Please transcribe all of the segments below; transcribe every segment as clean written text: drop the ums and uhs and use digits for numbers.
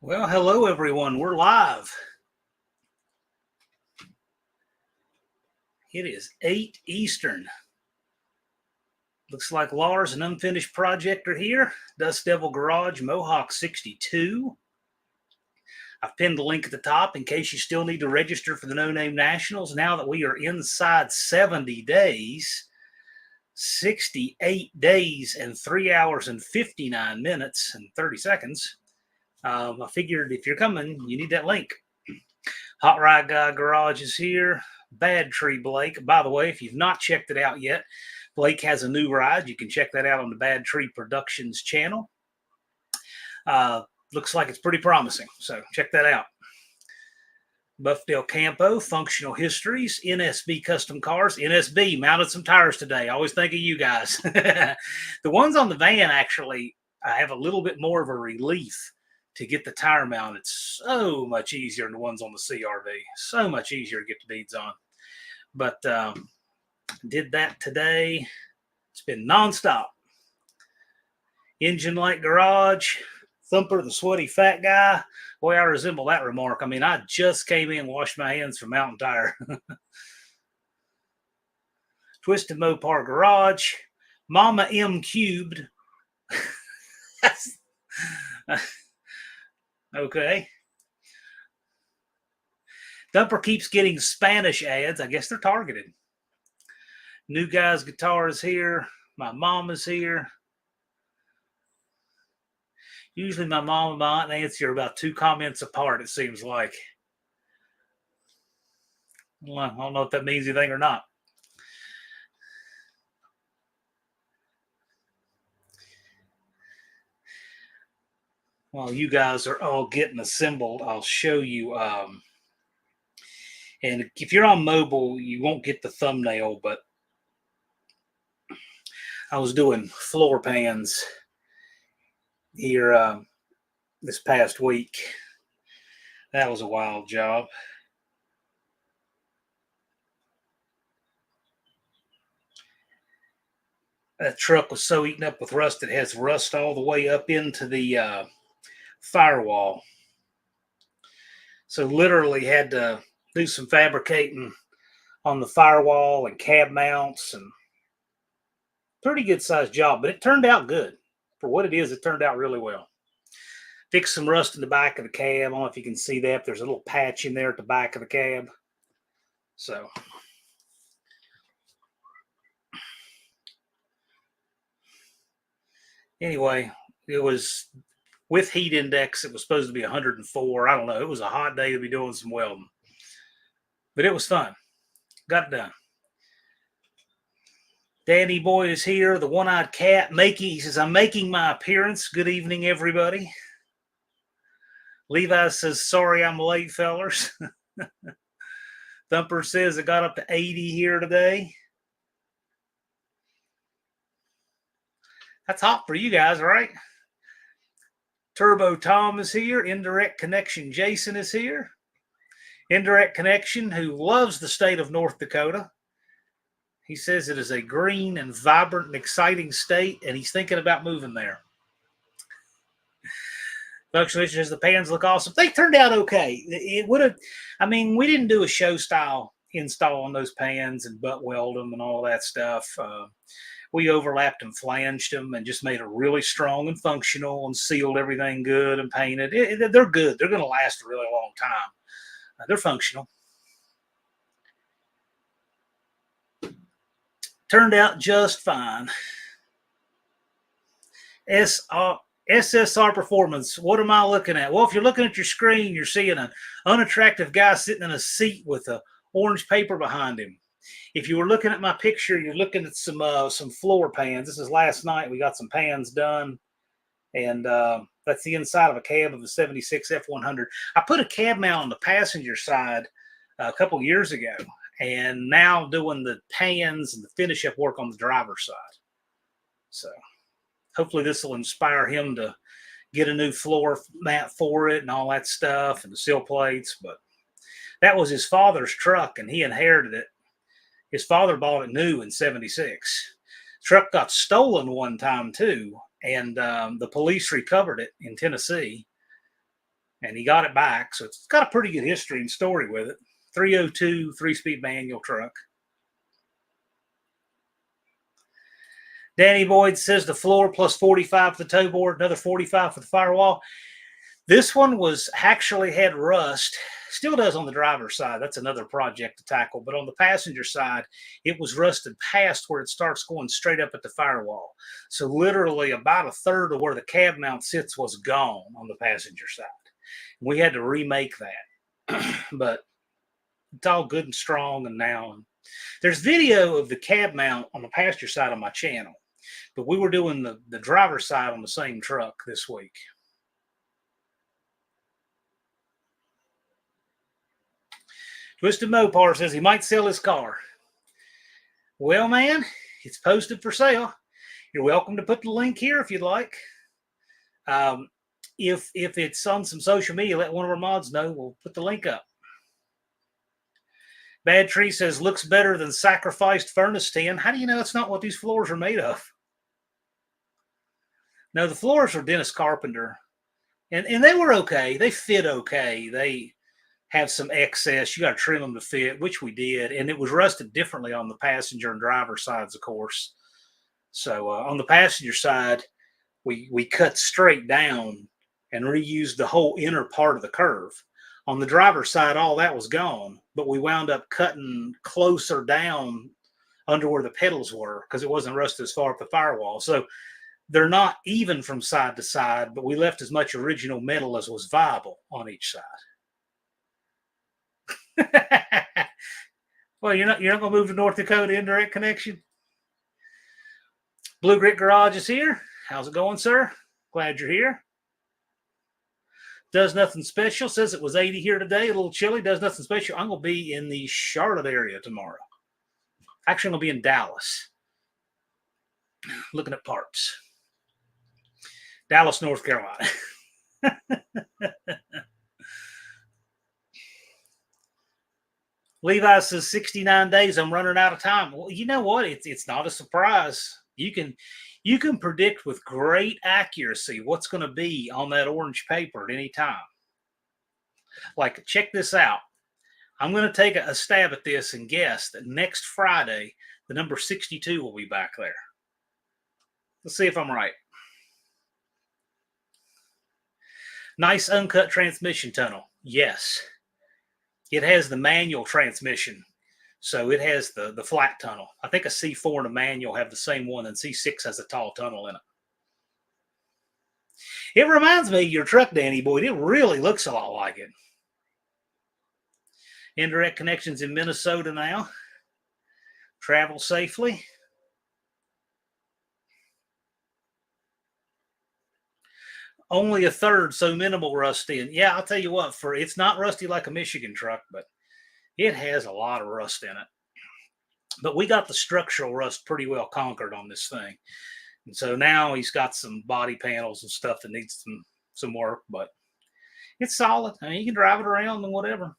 Well, hello everyone. We're live. It is 8 Eastern. Looks like Lars and Unfinished Project are here. Dust Devil Garage, Mohawk 62. I've pinned the link at the top in case you still need to register for the No Name Nationals. Now that we are inside 70 days, 68 days and 3 hours and 59 minutes and 30 seconds, I figured if you're coming, you need that link. Hot Ride Guy Garage is here. Bad Tree Blake. By the way, if you've not checked it out yet, Blake has a new ride. You can check that out on the Bad Tree Productions channel. Looks like it's pretty promising, so check that out. Buff Del Campo, Functional Histories, NSB Custom Cars. NSB mounted some tires today. I always think of you guys. The ones on the van, actually, I have a little bit more of a relief to get the tire mounted. So much easier than the ones on the CRV. So much easier to get the beads on. But did that today. It's been nonstop. Engine Light Garage. Thumper, the sweaty fat guy. Boy, I resemble that remark. I mean, I just came in and washed my hands from Mountain Tire. Twisted Mopar Garage. Mama M Cubed. Okay. Dumper keeps getting Spanish ads. I guess they're targeted. New Guy's Guitar is here. My mom is here. Usually my mom and my Aunt Nancy are about 2 comments apart, it seems like. I don't know if that means anything or not. While you guys are all getting assembled, I'll show you. And if you're on mobile, you won't get the thumbnail, but I was doing floor pans here this past week. That was a wild job. That truck was so eaten up with rust, it has rust all the way up into the firewall. So literally had to do some fabricating on the firewall and cab mounts, and pretty good sized job, but it turned out good. For what it is, it turned out really well. Fixed some rust in the back of the cab. I don't know if you can see that. There's a little patch in there at the back of the cab. So anyway, it was with heat index. It was supposed to be 104. I don't know. It was a hot day to be doing some welding, but it was fun. Got it done. Danny Boy is here. The one-eyed cat he says, I'm making my appearance. Good evening, everybody. Levi says, sorry I'm late, fellers. Thumper says it got up to 80 here today. That's hot for you guys, right? Turbo Tom is here. Indirect Connection Jason is here. Indirect Connection, who loves the state of North Dakota. He says it is a green and vibrant and exciting state, and he's thinking about moving there. Functional says the pans look awesome. They turned out okay. It would have, I mean, we didn't do a show style install on those pans and butt weld them and all that stuff. We overlapped and flanged them and just made it really strong and functional and sealed everything good and painted. They're good. They're going to last a really long time. They're functional. Turned out just fine. SSR Performance. What am I looking at? Well, if you're looking at your screen, you're seeing an unattractive guy sitting in a seat with a orange paper behind him. If you were looking at my picture, you're looking at some floor pans. This is last night. We got some pans done, and that's the inside of a cab of a 76 F100. I put a cab mount on the passenger side a couple years ago, and now doing the pans and the finish up work on the driver's side. So hopefully this will inspire him to get a new floor mat for it and all that stuff and the sill plates. But that was his father's truck, and he inherited it. His father bought it new in 76. Truck got stolen one time too, and the police recovered it in Tennessee. and he got it back. So it's got a pretty good history and story with it. 302, 3-speed manual truck. Danny Boyd says the floor plus 45 for the toe board, another 45 for the firewall. This one was actually had rust, still does on the driver's side. That's another project to tackle. But on the passenger side, it was rusted past where it starts going straight up at the firewall. So literally about a third of where the cab mount sits was gone on the passenger side. We had to remake that. But it's all good and strong. And now there's video of the cab mount on the passenger side on my channel. But we were doing the driver's side on the same truck this week. Twisted Mopar says he might sell his car. Well, man, it's posted for sale. You're welcome to put the link here if you'd like. If it's on some social media, let one of our mods know. We'll put the link up. Bad Tree says, looks better than sacrificed furnace tin. How do you know that's not what these floors are made of? No, the floors are Dennis Carpenter. And they were okay. They fit okay. They have some excess. You got to trim them to fit, which we did. And it was rusted differently on the passenger and driver sides, of course. So on the passenger side, we cut straight down and reused the whole inner part of the curve. On the driver's side, all that was gone, but we wound up cutting closer down under where the pedals were because it wasn't rusted as far up the firewall. So they're not even from side to side, but we left as much original metal as was viable on each side. Well, you're not gonna move to North Dakota indirect connection. Blue Grit Garage is here. How's it going, sir? Glad you're here. Does nothing special. Says it was 80 here today. A little chilly. Does nothing special. I'm gonna be in the Charlotte area tomorrow. Actually, I'm gonna be in Dallas, looking at parts. Dallas, North Carolina. Levi says 69 days. I'm running out of time. Well, you know what? It's not a surprise. You can predict with great accuracy what's going to be on that orange paper at any time. Like, check this out. I'm going to take a stab at this and guess that next Friday, the number 62 will be back there. Let's see if I'm right. Nice uncut transmission tunnel. Yes. It has the manual transmission, so it has the flat tunnel. I think a C4 and a manual have the same one, and C6 has a tall tunnel in it. It reminds me of your truck, Danny Boyd. It really looks a lot like it. Indirect connections in Minnesota now. Travel safely. Only a third, so minimal rust in. Yeah, I'll tell you what, it's not rusty like a Michigan truck, but it has a lot of rust in it. But we got the structural rust pretty well conquered on this thing. And so now he's got some body panels and stuff that needs some work, but it's solid. I mean, you can drive it around and whatever.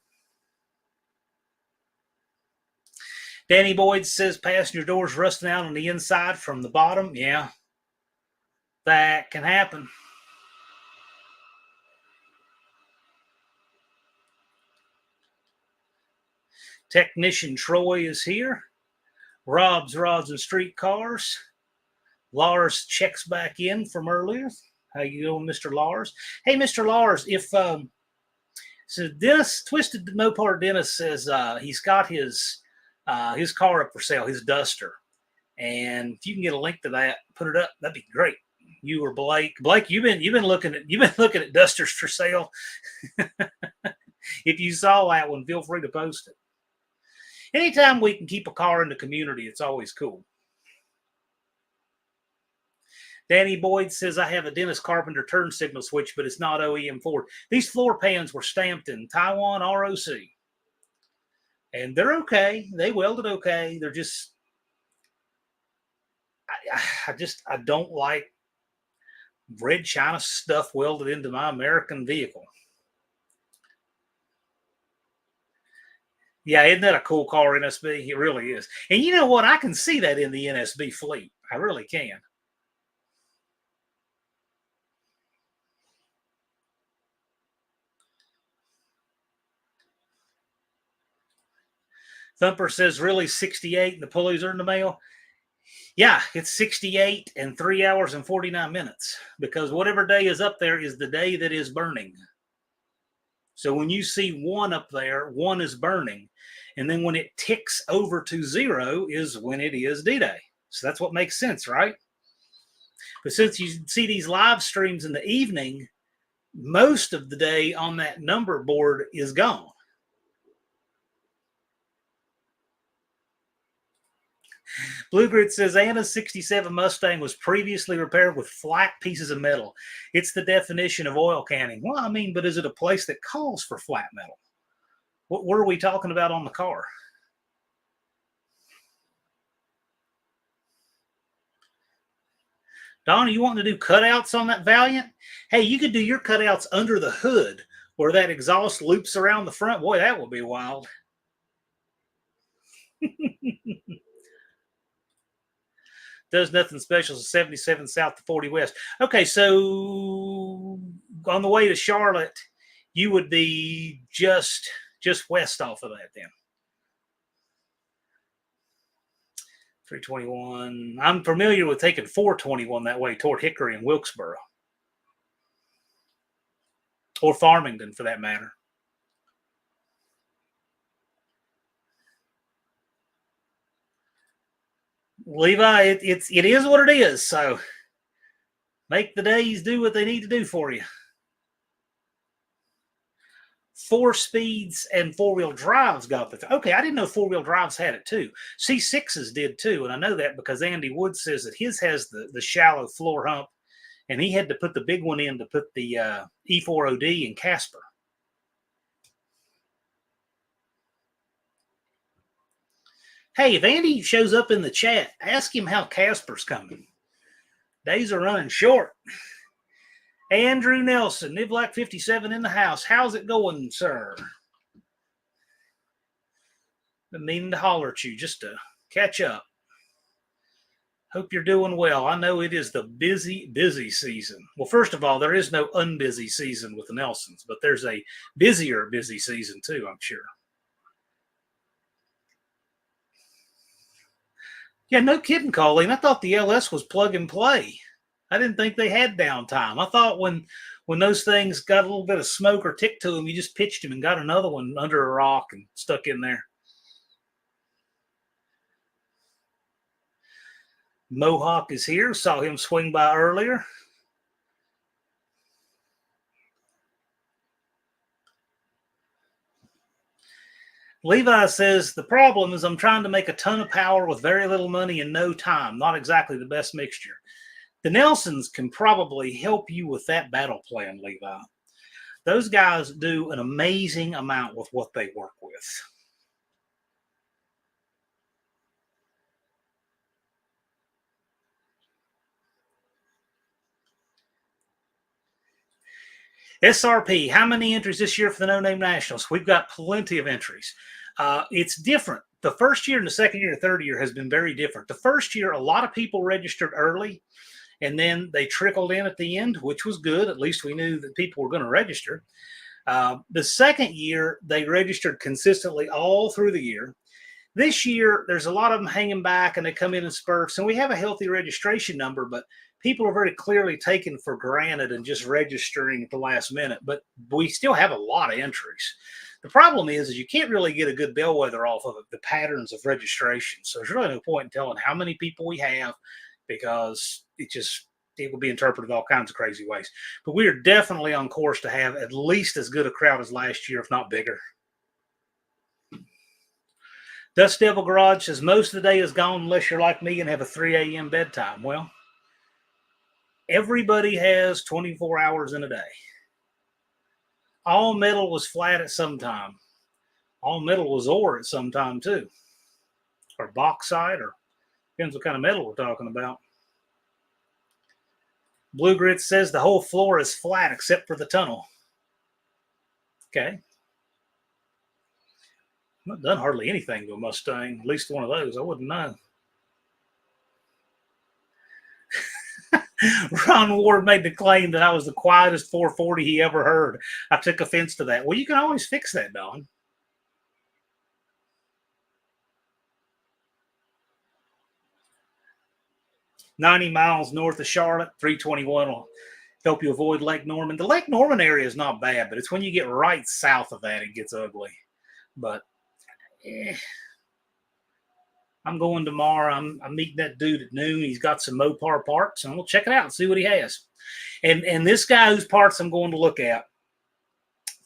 Danny Boyd says passenger doors rusting out on the inside from the bottom. Yeah, that can happen. Technician Troy is here. Rob's Rods and Street Cars. Lars checks back in from earlier. How you doing, Mr. Lars? Hey, Mr. Lars, if so Dennis, Twisted Mopar Dennis says he's got his car up for sale, his Duster. And if you can get a link to that, put it up, that'd be great. You or Blake. Blake, you've been looking at Dusters for sale. If you saw that one, feel free to post it. Anytime we can keep a car in the community, it's always cool. Danny Boyd says, I have a Dennis Carpenter turn signal switch, but it's not OEM Ford. These floor pans were stamped in Taiwan ROC. And they're okay. They welded okay. They're just, I don't like red China stuff welded into my American vehicle. Yeah, isn't that a cool car, NSB? It really is. And you know what? I can see that in the NSB fleet. I really can. Thumper says, really 68 and the pulleys are in the mail? Yeah, it's 68 and 3 hours and 49 minutes because whatever day is up there is the day that is burning. So when you see 1 up there, 1 is burning. And then when it ticks over to 0 is when it is D-Day. So that's what makes sense, right? But since you see these live streams in the evening, most of the day on that number board is gone. Blue Grid says Anna's 67 Mustang was previously repaired with flat pieces of metal. It's the definition of oil canning. Well, I mean, but is it a place that calls for flat metal? What are we talking about on the car? Donna, you want to do cutouts on that Valiant? Hey, you could do your cutouts under the hood where that exhaust loops around the front. Boy, that would be wild. Does nothing special. 77 south to 40 west. Okay, so on the way to Charlotte, you would be just west off of that then. 321. I'm familiar with taking 421 that way toward Hickory and Wilkesboro. Or Farmington, for that matter. Levi, it is what it is. So make the days do what they need to do for you. 4-speeds and 4-wheel drives got the. Okay, I didn't know 4-wheel drives had it too. C6s did too, and I know that because Andy Wood says that his has the shallow floor hump, and he had to put the big one in to put the E4OD in Casper. Hey, if Andy shows up in the chat, ask him how Casper's coming. Days are running short. Andrew Nelson, Nivlac 57 in the house. How's it going, sir? Been meaning to holler at you just to catch up. Hope you're doing well. I know it is the busy season. Well, first of all, there is no unbusy season with the Nelsons, but there's a busier busy season too, I'm sure. Yeah, no kidding, Colleen. I thought the LS was plug and play. I didn't think they had downtime. I thought when those things got a little bit of smoke or tick to them, you just pitched them and got another one under a rock and stuck in there. Mohawk is here. Saw him swing by earlier. Levi says, the problem is I'm trying to make a ton of power with very little money and no time. Not exactly the best mixture. The Nelsons can probably help you with that battle plan, Levi. Those guys do an amazing amount with what they work with. SRP, how many entries this year for the No Name Nationals? We've got plenty of entries. It's different. The first year and the second year and third year has been very different. The first year, a lot of people registered early, and then they trickled in at the end, which was good. At least we knew that people were going to register. The second year, they registered consistently all through the year. This year, there's a lot of them hanging back, and they come in spurts, and we have a healthy registration number, but people are very clearly taken for granted and just registering at the last minute. But we still have a lot of entries. The problem is you can't really get a good bellwether off of the patterns of registration. So there's really no point in telling how many people we have because it will be interpreted all kinds of crazy ways. But we are definitely on course to have at least as good a crowd as last year, if not bigger. Dust Devil Garage says most of the day is gone unless you're like me and have a 3 a.m. bedtime. Well, everybody has 24 hours in a day. All metal was flat at some time. All metal was ore at some time too. Or bauxite, or depends what kind of metal we're talking about. Blue Grit says the whole floor is flat except for the tunnel. Okay. Not done hardly anything to a Mustang, at least one of those. I wouldn't know. Ron Ward made the claim that I was the quietest 440 he ever heard. I took offense to that. Well, you can always fix that, Don. 90 miles north of Charlotte. 321 will help you avoid Lake Norman. The Lake Norman area is not bad, but it's when you get right south of that it gets ugly. But I'm going tomorrow. I'm meeting that dude at noon. He's got some Mopar parts, and we'll check it out and see what he has. And this guy whose parts I'm going to look at,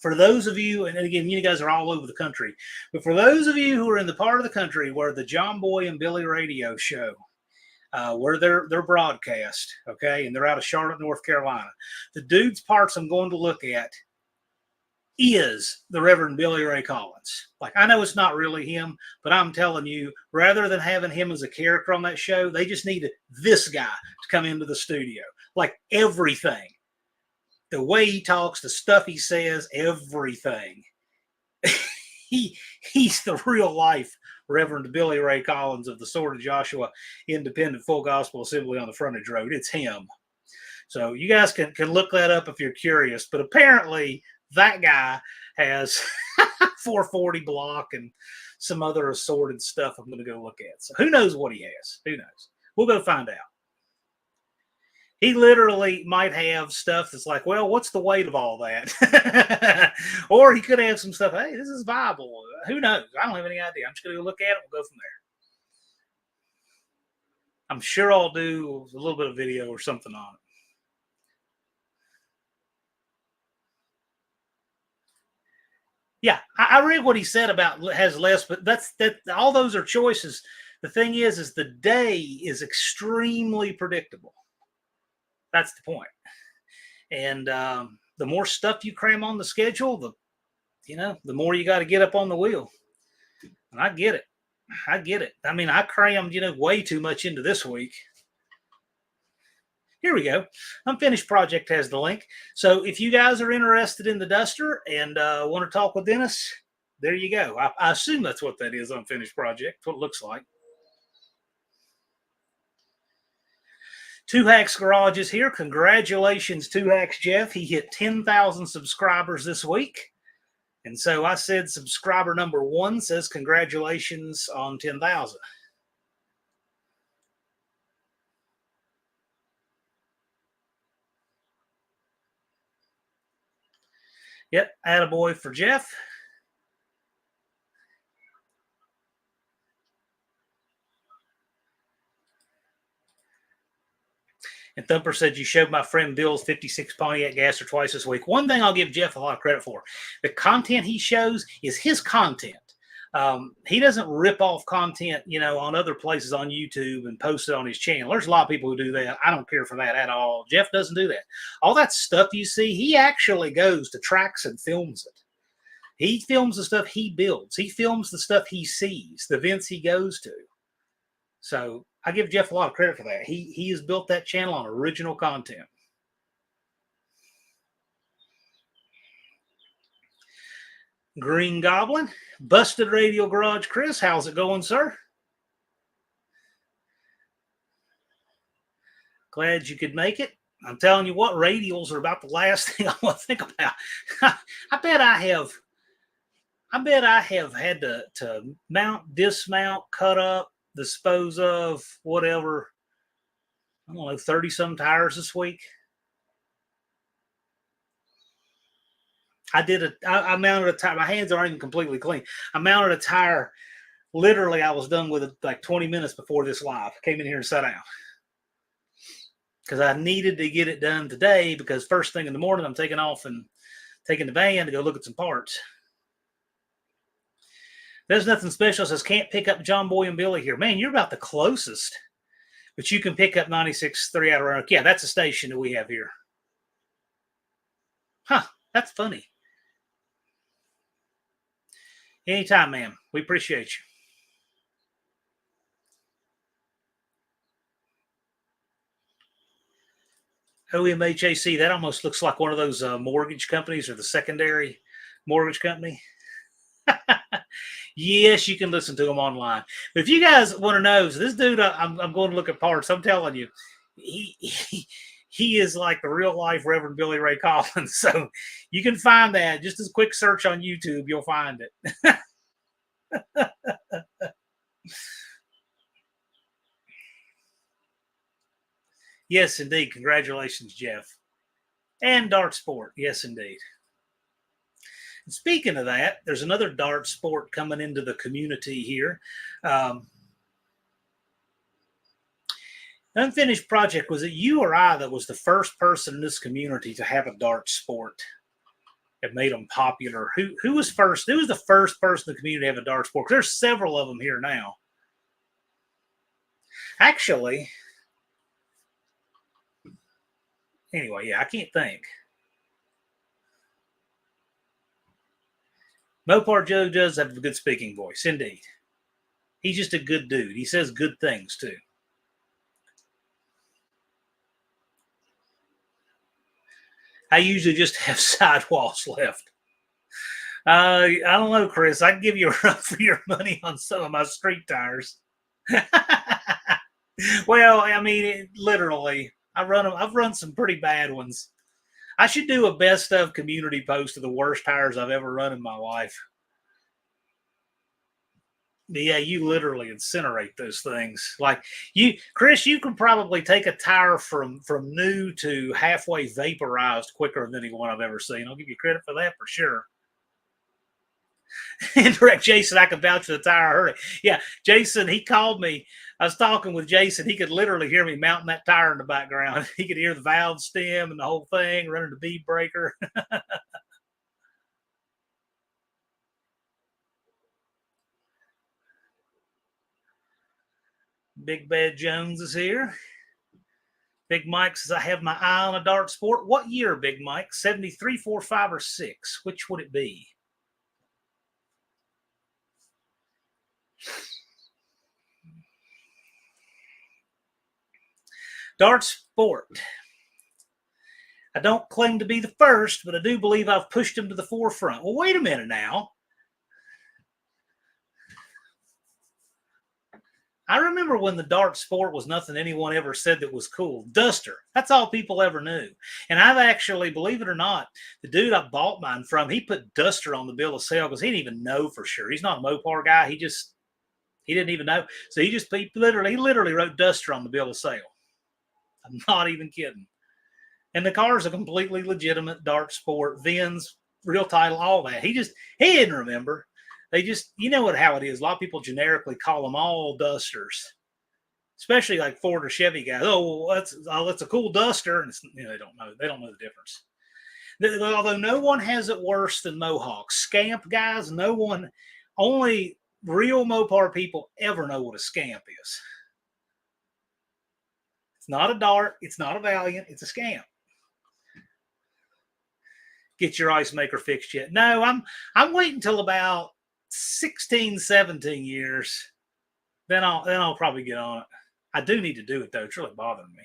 for those of you, and again, you guys are all over the country, but for those of you who are in the part of the country where the John Boy and Billy radio show, where they're broadcast, okay, and they're out of Charlotte, North Carolina, the dude's parts I'm going to look at is the Reverend Billy Ray Collins. Like, I know it's not really him, but I'm telling you, rather than having him as a character on that show, they just needed this guy to come into the studio. Like, everything. The way he talks, the stuff he says, everything. He's the real life Reverend Billy Ray Collins of the Sword of Joshua Independent Full Gospel Assembly on the Frontage Road. It's him. So you guys can look that up if you're curious. But apparently that guy has 440 block and some other assorted stuff I'm going to go look at. So who knows what he has? Who knows? We'll go find out. He literally might have stuff that's like, well, what's the weight of all that? Or he could have some stuff, hey, this is viable. Who knows? I don't have any idea. I'm just going to go look at it. We'll go from there. I'm sure I'll do a little bit of video or something on it. Yeah, I read what he said about has less, but that all those are choices. The thing is the day is extremely predictable. That's the point. And the more stuff you cram on the schedule, the more you got to get up on the wheel. And I get it. I mean, I crammed, way too much into this week. Here we go. Unfinished Project has the link. So if you guys are interested in the Duster and want to talk with Dennis, there you go. I assume that's what that is, Unfinished Project, what it looks like. Two Hacks Garage is here. Congratulations, Two Hacks Jeff. He hit 10,000 subscribers this week. And so I said subscriber number 1 says congratulations on 10,000. Yep, attaboy for Jeff. And Thumper said, you showed my friend Bill's 56 Pontiac Gasser twice this week. One thing I'll give Jeff a lot of credit for, the content he shows is his content. He doesn't rip off content, on other places on YouTube and post it on his channel. There's a lot of people who do that. I don't care for that at all. Jeff doesn't do that. All that stuff you see, he actually goes to tracks and films it. He films the stuff he builds. He films the stuff he sees, the events he goes to. So I give Jeff a lot of credit for that. He has built that channel on original content. Green Goblin, Busted Radio Garage. Chris, how's it going, sir? Glad you could make it. I'm telling you what, radials are about the last thing I want to think about. I bet I have had to mount, dismount, cut up, dispose of, whatever, I don't know, 30-some tires this week. I mounted a tire. My hands aren't even completely clean. I mounted a tire. Literally, I was done with it like 20 minutes before this live. Came in here and sat down. Because I needed to get it done today because first thing in the morning, I'm taking off and taking the van to go look at some parts. There's nothing special. It says, can't pick up John Boy and Billy here. Man, you're about the closest. But you can pick up 96.3 AHRA. Yeah, that's a station that we have here. Huh, that's funny. Anytime, ma'am. We appreciate you. OMHAC, that almost looks like one of those mortgage companies or the secondary mortgage company. Yes, you can listen to them online. But if you guys want to know, so this dude, I'm going to look at parts. I'm telling you, he is like the real life Reverend Billy Ray Collins. So you can find that. Just as a quick search on YouTube, you'll find it. Yes, indeed. Congratulations, Jeff. And dart sport. Yes, indeed. And speaking of that, there's another dart sport coming into the community here. Um, Unfinished project. Was it you or I that was the first person in this community to have a dart sport? It made them popular. Who was first? Who was the first person in the community to have a dart sport? There's several of them here now. Actually, anyway, yeah, I can't think. Mopar Joe does have a good speaking voice, indeed. He's just a good dude. He says good things too. I usually just have sidewalls left. I don't know, Chris. I can give you a run for your money on some of my street tires. Well, I mean, literally, I've run some pretty bad ones. I should do a best of community post of the worst tires I've ever run in my life. Yeah, you literally incinerate those things. Like you, Chris, you can probably take a tire from new to halfway vaporized quicker than anyone I've ever seen. I'll give you credit for that for sure. Indirect Jason, I can vouch for the tire. I heard it. Yeah, Jason, he called me. I was talking with Jason. He could literally hear me mounting that tire in the background. He could hear the valve stem and the whole thing, running the bead breaker. Big Bad Jones is here. Big Mike says, I have my eye on a dart sport. What year, Big Mike? 73, 4, 5, or 6? Which would it be? Dart sport. I don't claim to be the first, but I do believe I've pushed him to the forefront. Well, wait a minute now. I remember when the dart sport was nothing anyone ever said that was cool. Duster. That's all people ever knew. And I've actually, believe it or not, the dude I bought mine from, he put Duster on the bill of sale because he didn't even know for sure. He's not a Mopar guy. He didn't even know. So he literally wrote Duster on the bill of sale. I'm not even kidding. And the car is a completely legitimate dart sport, VINs, real title, all that. He didn't remember. They just, you know how it is. A lot of people generically call them all Dusters, especially like Ford or Chevy guys. Oh, that's a cool Duster, and they don't know the difference. Although no one has it worse than Mohawk. Scamp guys, only real Mopar people ever know what a scamp is. It's not a dart. It's not a Valiant. It's a scamp. Get your ice maker fixed yet? No, I'm waiting until about 16, 17 years. Then I'll probably get on it. I do need to do it though. It's really bothering me.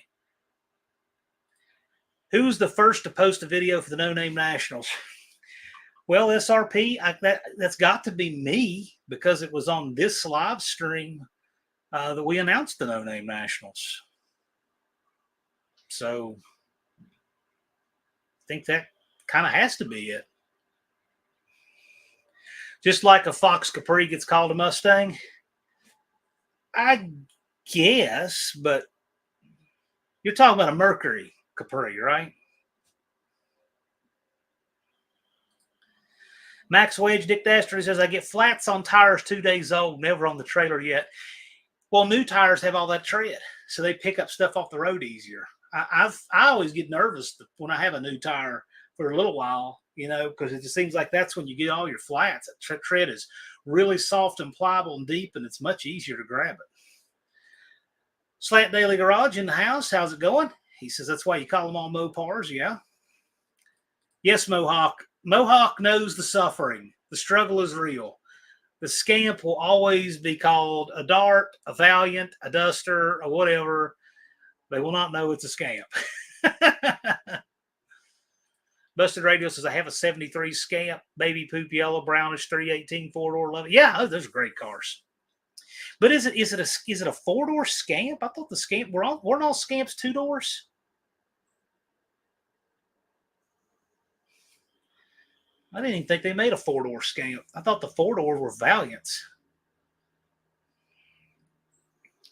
Who was the first to post a video for the No Name Nationals? Well, SRP, that's got to be me because it was on this live stream that we announced the No Name Nationals. So I think that kind of has to be it. Just like a Fox Capri gets called a Mustang. I guess, but you're talking about a Mercury Capri, right? Max Wage, Dick Dastardly says, I get flats on tires 2 days old, never on the trailer yet. Well, new tires have all that tread, so they pick up stuff off the road easier. I always get nervous when I have a new tire for a little while, because it just seems like that's when you get all your flats. That tread is really soft and pliable and deep, and it's much easier to grab it. Slant Daily Garage in the house. How's it going? He says that's why you call them all Mopars. Yeah. Yes, Mohawk. Mohawk knows the suffering. The struggle is real. The scamp will always be called a dart, a Valiant, a Duster, or whatever. They will not know it's a scamp. Busted Radio says, I have a 73 Scamp, baby poop yellow, brownish, 318 4-door love it. Yeah, those are great cars. But is it a 4-door Scamp? I thought the Scamp weren't all Scamps 2 doors. I didn't even think they made a 4-door Scamp. I thought the 4-door were Valiants.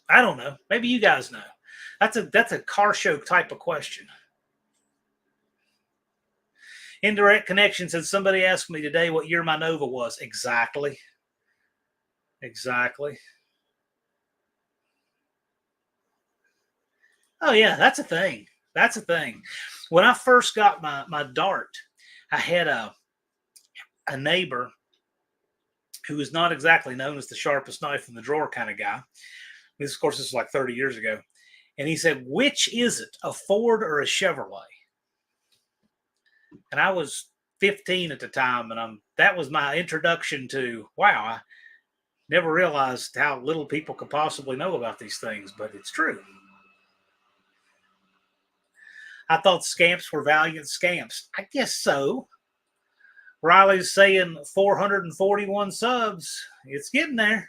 I don't know. Maybe you guys know. That's a car show type of question. Indirect connection said somebody asked me today what year my Nova was. Exactly. Exactly. Oh yeah, that's a thing. That's a thing. When I first got my Dart, I had a neighbor who was not exactly known as the sharpest knife in the drawer kind of guy. This, of course, this was like 30 years ago. And he said, "Which is it, a Ford or a Chevrolet?" And I was 15 at the time, and that was my introduction to, wow, I never realized how little people could possibly know about these things, but it's true. I thought scamps were valiant scamps. I guess so. Riley's saying 441 subs. It's getting there.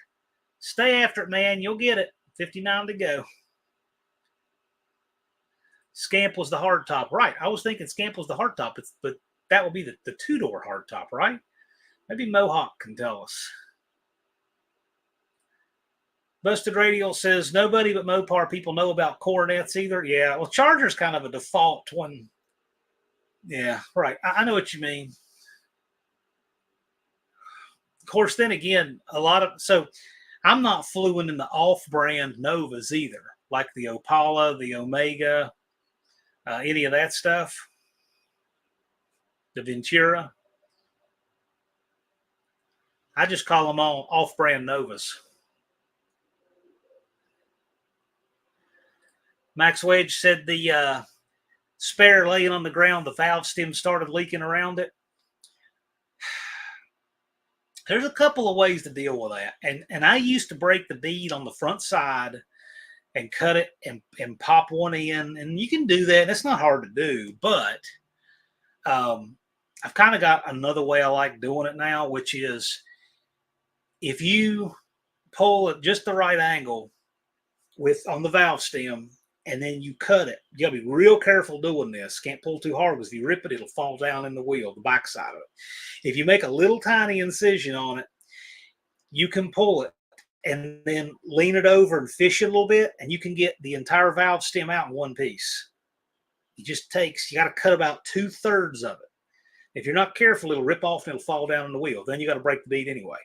Stay after it, man. You'll get it. 59 to go. Scamp was the hard top. Right. I was thinking Scamp was the hard top, but that would be the two-door hard top, right? Maybe Mohawk can tell us. Busted Radial says nobody but Mopar people know about Coronets either. Yeah, well, Charger's kind of a default one. Yeah, right. I know what you mean. Of course, then again, so I'm not fluent in the off-brand Novas either, like the Opala, the Omega, any of that stuff. The Ventura. I just call them all off-brand Novas. Max Wedge said the spare laying on the ground, the valve stem started leaking around it. There's a couple of ways to deal with that. And I used to break the bead on the front side and cut it and pop one in. And you can do that. It's not hard to do. But I've kind of got another way I like doing it now, which is if you pull at just the right angle on the valve stem, and then you cut it. You gotta be real careful doing this. Can't pull too hard because if you rip it, it'll fall down in the wheel, the backside of it. If you make a little tiny incision on it, you can pull it and then lean it over and fish it a little bit, and you can get the entire valve stem out in one piece. It just takes, you got to cut about 2/3 of it. If you're not careful, it'll rip off and it'll fall down in the wheel. Then you got to break the bead anyway.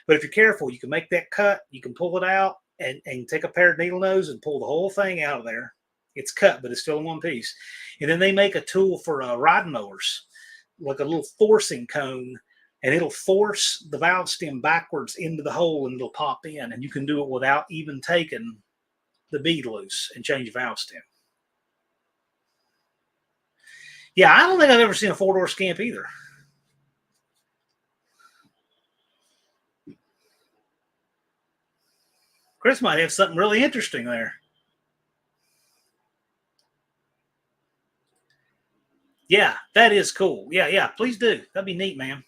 But if you're careful, you can make that cut, you can pull it out, and take a pair of needle nose and pull the whole thing out of there. It's cut, but it's still in one piece. And then they make a tool for riding mowers, like a little forcing cone, and it'll force the valve stem backwards into the hole and it'll pop in. And you can do it without even taking the bead loose and change the valve stem. Yeah, I don't think I've ever seen a four-door Scamp either. Chris might have something really interesting there. Yeah, that is cool. Yeah, please do. That'd be neat, man.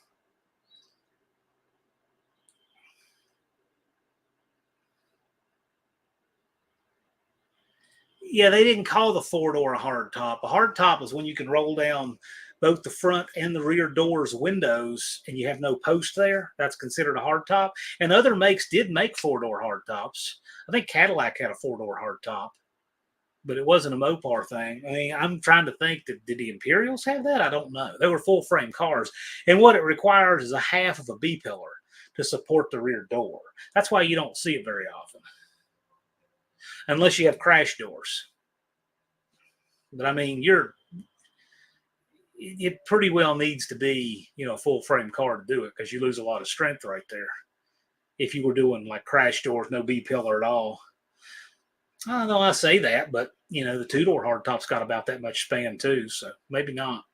Yeah, they didn't call the four-door a hard top. A hard top is when you can roll down both the front and the rear doors windows and you have no post there. That's considered a hard top. And other makes did make four-door hard tops. I think Cadillac had a four-door hard top, but it wasn't a Mopar thing. I mean, I'm trying to think, did the Imperials have that? I don't know. They were full-frame cars. And what it requires is a half of a B-pillar to support the rear door. That's why you don't see it very often, unless you have crash doors. But I mean, it pretty well needs to be, a full frame car to do it because you lose a lot of strength right there. If you were doing like crash doors, no B pillar at all. I don't know, I say that, but the two-door hardtop's got about that much span too, so maybe not.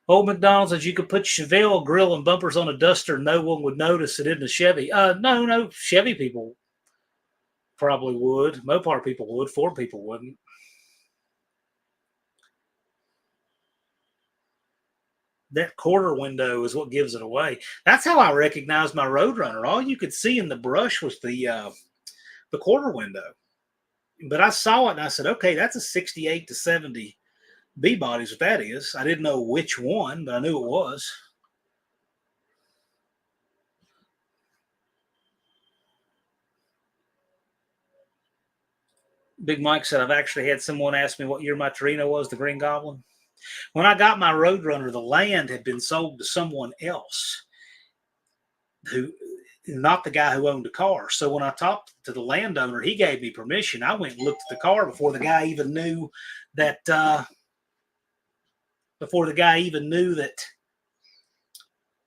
Old McDonald says you could put Chevelle grill and bumpers on a Duster, no one would notice it isn't a Chevy. No, Chevy people probably would. Mopar people would. Ford people wouldn't. That quarter window is what gives it away. That's how I recognized my Roadrunner. All you could see in the brush was the quarter window. But I saw it and I said, okay, that's a 68 to 70 B bodies. What that is. I didn't know which one, but I knew it was. Big Mike said, I've actually had someone ask me what year my Torino was, the Green Goblin. When I got my Roadrunner, the land had been sold to someone else, who, not the guy who owned the car. So when I talked to the landowner, he gave me permission. I went and looked at the car before the guy even knew that.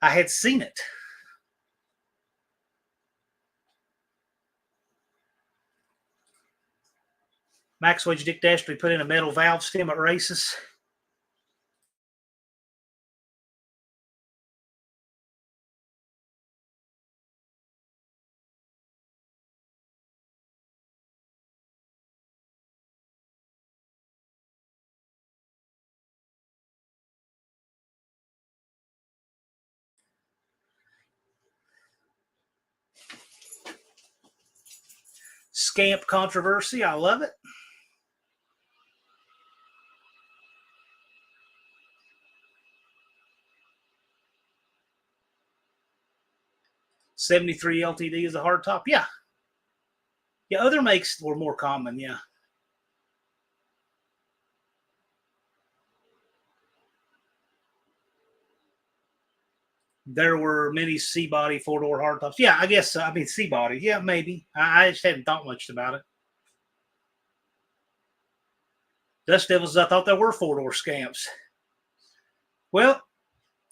I had seen it. Max Wedge Dick Dastry put in a metal valve stem at races. Scamp controversy. I love it. '73 LTD is a hardtop. Yeah. Yeah, other makes were more common. Yeah. There were many C-body four-door hardtops. Yeah, I guess. I mean, C-body. Yeah, maybe. I just hadn't thought much about it. Dust Devils, I thought there were four-door scamps. Well,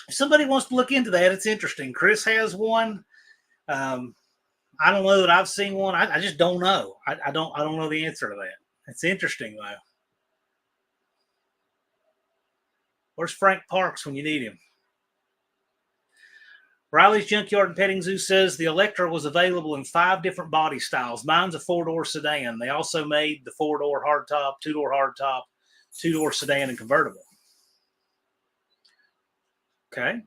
if somebody wants to look into that, it's interesting. Chris has one. I don't know that I've seen one. I just don't know. I don't know the answer to that. It's interesting though. Where's Frank Parks when you need him? Riley's Junkyard and Petting Zoo says the Electra was available in 5 different body styles. Mine's a 4-door sedan. They also made the 4-door hardtop, 2-door hardtop, 2-door sedan, and convertible. Okay.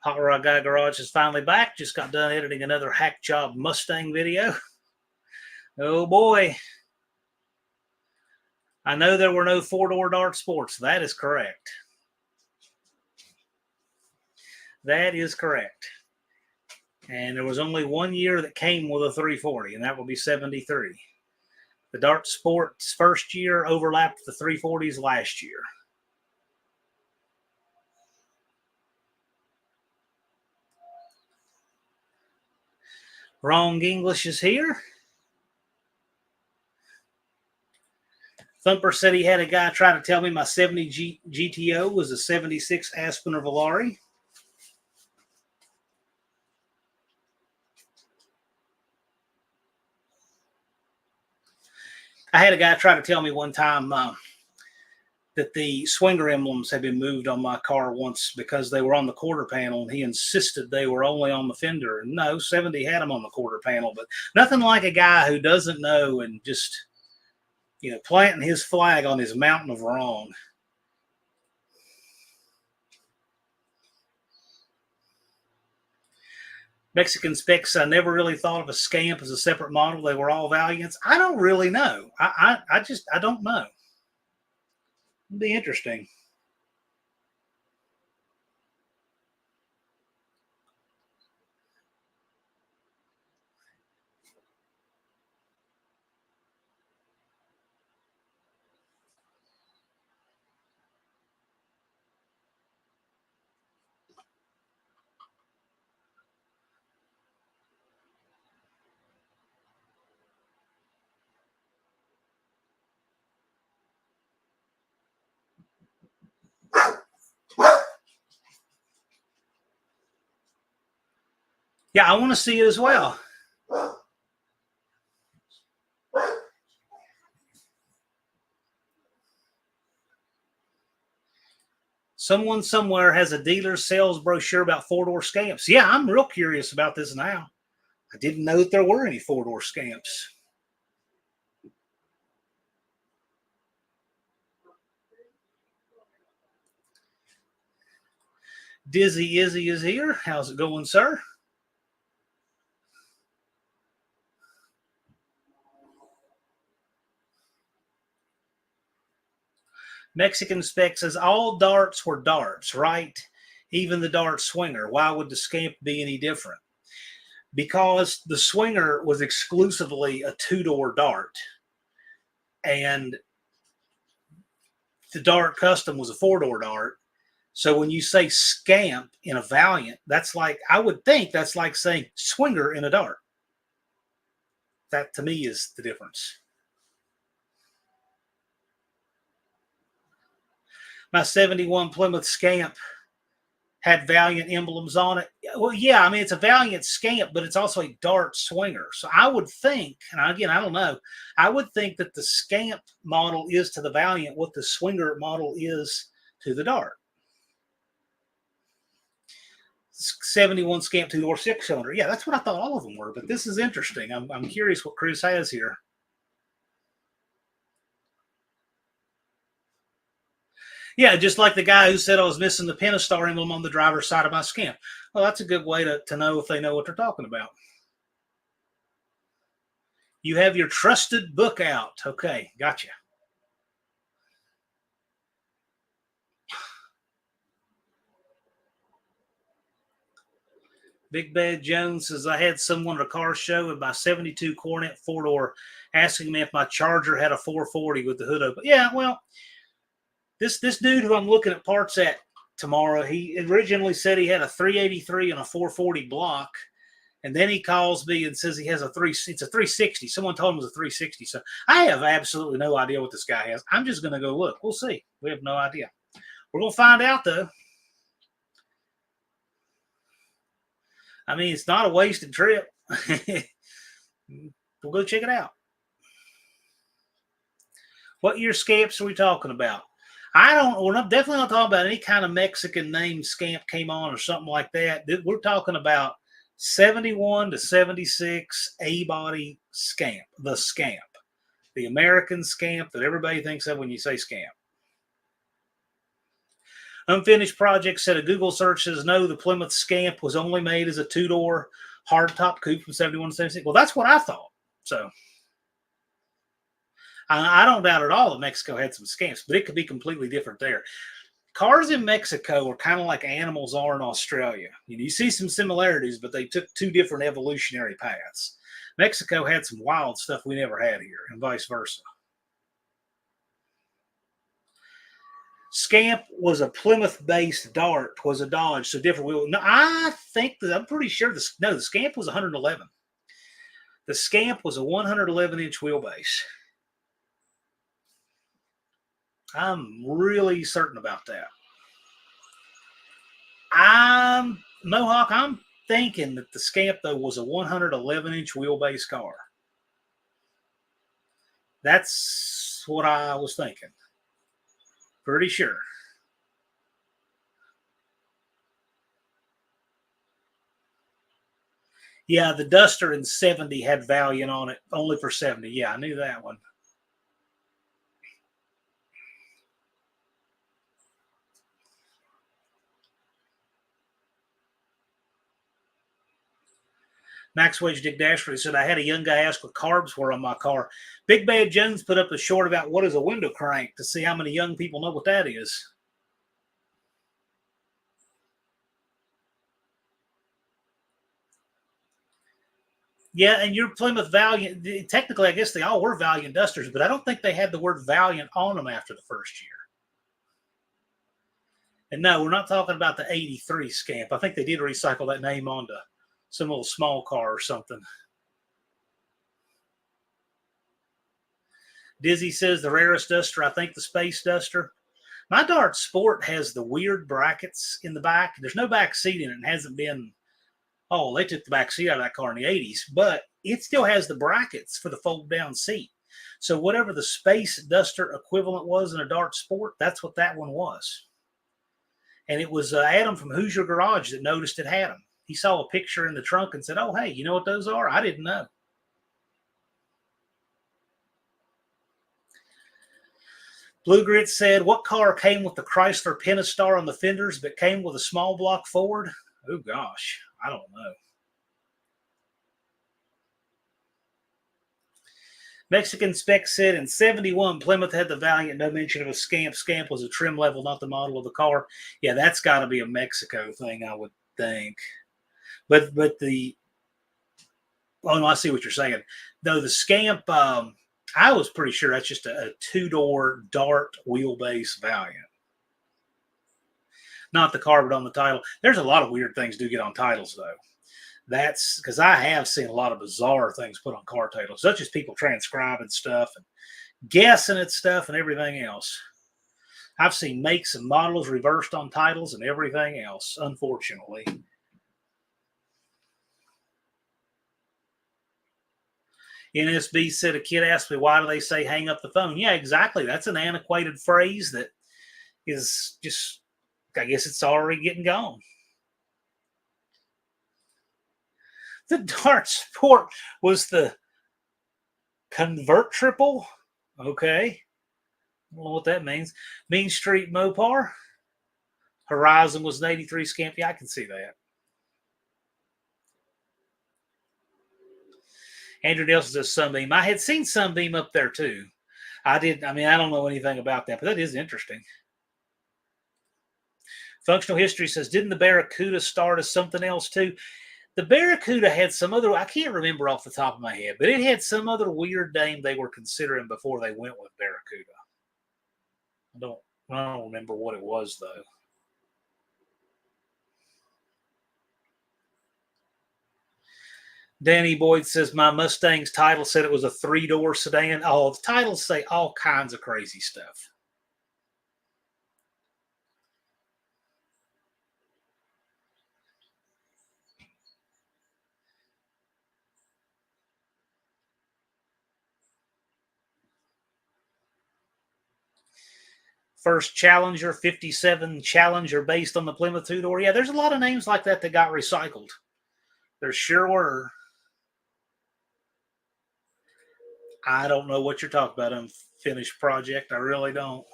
Hot Rod Guy Garage is finally back. Just got done editing another hack job Mustang video. Oh boy. I know there were no 4-door Dart Sports. That is correct. That is correct. And there was only 1 year that came with a 340, and that would be '73. The Dart Sports first year overlapped the 340s last year. Wrong English is here. Thumper said he had a guy try to tell me my 70 GTO was a 76 Aspen or Volare. I had a guy try to tell me one time that the swinger emblems had been moved on my car once because they were on the quarter panel, and he insisted they were only on the fender. And no, 70 had them on the quarter panel, but nothing like a guy who doesn't know and just, planting his flag on his mountain of wrong. Mexican Specs, I never really thought of a Scamp as a separate model. They were all Valiants. I don't really know. I don't know. It'd be interesting. Yeah, I want to see it as well. Someone somewhere has a dealer's sales brochure about 4-door Scamps. Yeah, I'm real curious about this now. I didn't know that there were any 4-door Scamps. Dizzy Izzy is here. How's it going, sir? Mexican Spec says all darts were darts, right? Even the dart swinger. Why would the Scamp be any different? because the Swinger was exclusively a two-door Dart, and the Dart Custom was a four-door Dart. So when you say Scamp in a Valiant, that's like, I would think that's like saying Swinger in a Dart. That to me is the difference. My 71 Plymouth Scamp had Valiant emblems on it. Well, yeah, I mean, it's a Valiant Scamp, but it's also a Dart Swinger. So I would think, and again, I don't know, I would think that the Scamp model is to the Valiant what the Swinger model is to the Dart. 71 Scamp 2-door 6-cylinder. Yeah, that's what I thought all of them were, but this is interesting. I'm curious what Chris has here. Yeah, just like the guy who said I was missing the Pentastar emblem on the driver's side of my Scamp. Well, that's a good way to know if they know what they're talking about. You have your trusted book out. Okay, gotcha. Big Bad Jones says, I had someone at a car show in my 72 Coronet 4-door asking me if my Charger had a 440 with the hood open. Yeah, well, this dude who I'm looking at parts at tomorrow, he originally said he had a 383 and a 440 block. And then he calls me and says he has it's a 360. Someone told him it was a 360. So I have absolutely no idea what this guy has. I'm just going to go look. We'll see. We have no idea. We're going to find out, though. I mean, it's not a wasted trip. We'll go check it out. What year Scamps are we talking about? We're definitely not talking about any kind of Mexican name Scamp came on or something like that. We're talking about 71 to 76 A-body Scamp, the American Scamp that everybody thinks of when you say Scamp. Unfinished Project said a Google search says no, the Plymouth Scamp was only made as a two-door hardtop coupe from 71 to 76. Well, that's what I thought. So I don't doubt at all that Mexico had some Scamps, but it could be completely different there. Cars in Mexico are kind of like animals are in Australia. You see some similarities, but they took two different evolutionary paths. Mexico had some wild stuff we never had here, and vice versa. Scamp was a Plymouth-based Dart, was a Dodge, so different wheel. No, I'm pretty sure the Scamp was 111. The Scamp was a 111-inch wheelbase. I'm really certain about that. Mohawk, I'm thinking that the Scamp, though, was a 111-inch wheelbase car. That's what I was thinking. Pretty sure. Yeah, the Duster in 70 had Valiant on it, only for 70. Yeah, I knew that one. Max Wage Dick Dashford said, I had a young guy ask what carbs were on my car. Big Bad Jones put up a short about what is a window crank to see how many young people know what that is. Yeah, and your Plymouth Valiant, technically, I guess they all were Valiant Dusters, but I don't think they had the word Valiant on them after the first year. And no, we're not talking about the 83 Scamp. I think they did recycle that name onto some little small car or something. Dizzy says the rarest Duster, I think the Space Duster. My Dart Sport has the weird brackets in the back. There's no back seat in it. It hasn't been, they took the back seat out of that car in the 80s, but it still has the brackets for the fold down seat. So whatever the Space Duster equivalent was in a Dart Sport, that's what that one was. And it was Adam from Hoosier Garage that noticed it had them. He saw a picture in the trunk and said, oh, hey, you know what those are? I didn't know. Blue Grit said, what car came with the Chrysler Pentastar on the fenders but came with a small block Ford? Oh, gosh, I don't know. Mexican Spec said in 71, Plymouth had the Valiant, no mention of a Scamp. Scamp was a trim level, not the model of the car. Yeah, that's got to be a Mexico thing, I would think. But the Oh, no, I see what you're saying. Though the Scamp, I was pretty sure that's just a two-door Dart wheelbase Valiant. Not the carbon on the title. There's a lot of weird things do get on titles, though. That's because I have seen a lot of bizarre things put on car titles, such as people transcribing stuff and guessing at stuff and everything else. I've seen makes and models reversed on titles and everything else, unfortunately. NSB said, a kid asked me, why do they say hang up the phone? Yeah, exactly. That's an antiquated phrase that is just, I guess it's already getting gone. The Dart Sport was the convert triple. Okay. I don't know what that means. Mean Street Mopar. Horizon was an 83 Scamp. Yeah, I can see that. Andrew Nelson says Sunbeam. I had seen Sunbeam up there too. I did. I mean, I don't know anything about that, but that is interesting. Functional History says, didn't the Barracuda start as something else too? The Barracuda had some other, I can't remember off the top of my head, but it had some other weird name they were considering before they went with Barracuda. I don't remember what it was though. Danny Boyd says, my Mustang's title said it was a 3-door sedan. Oh, the titles say all kinds of crazy stuff. First Challenger, 57 Challenger based on the Plymouth 2-door. Yeah, there's a lot of names like that got recycled. There sure were. I don't know what you're talking about, unfinished project. I really don't.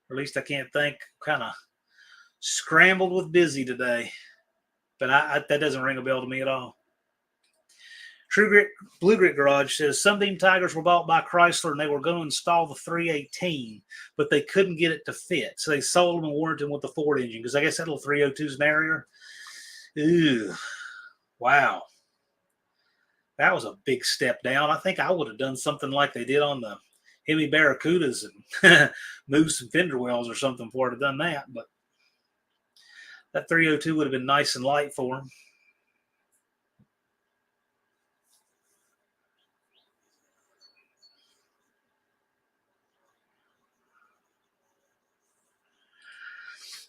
Or at least I can't think. Kind of scrambled with busy today. But that doesn't ring a bell to me at all. True Grit, Blue Grit Garage says Sunbeam Tigers were bought by Chrysler and they were going to install the 318, but they couldn't get it to fit. So they sold them and warranted them with the Ford engine because I guess that little 302 is an Harrier. Ooh, wow. That was a big step down. I think I would have done something like they did on the Hemi Barracudas and moved some fender wells or something for it to done that. But that 302 would have been nice and light for them.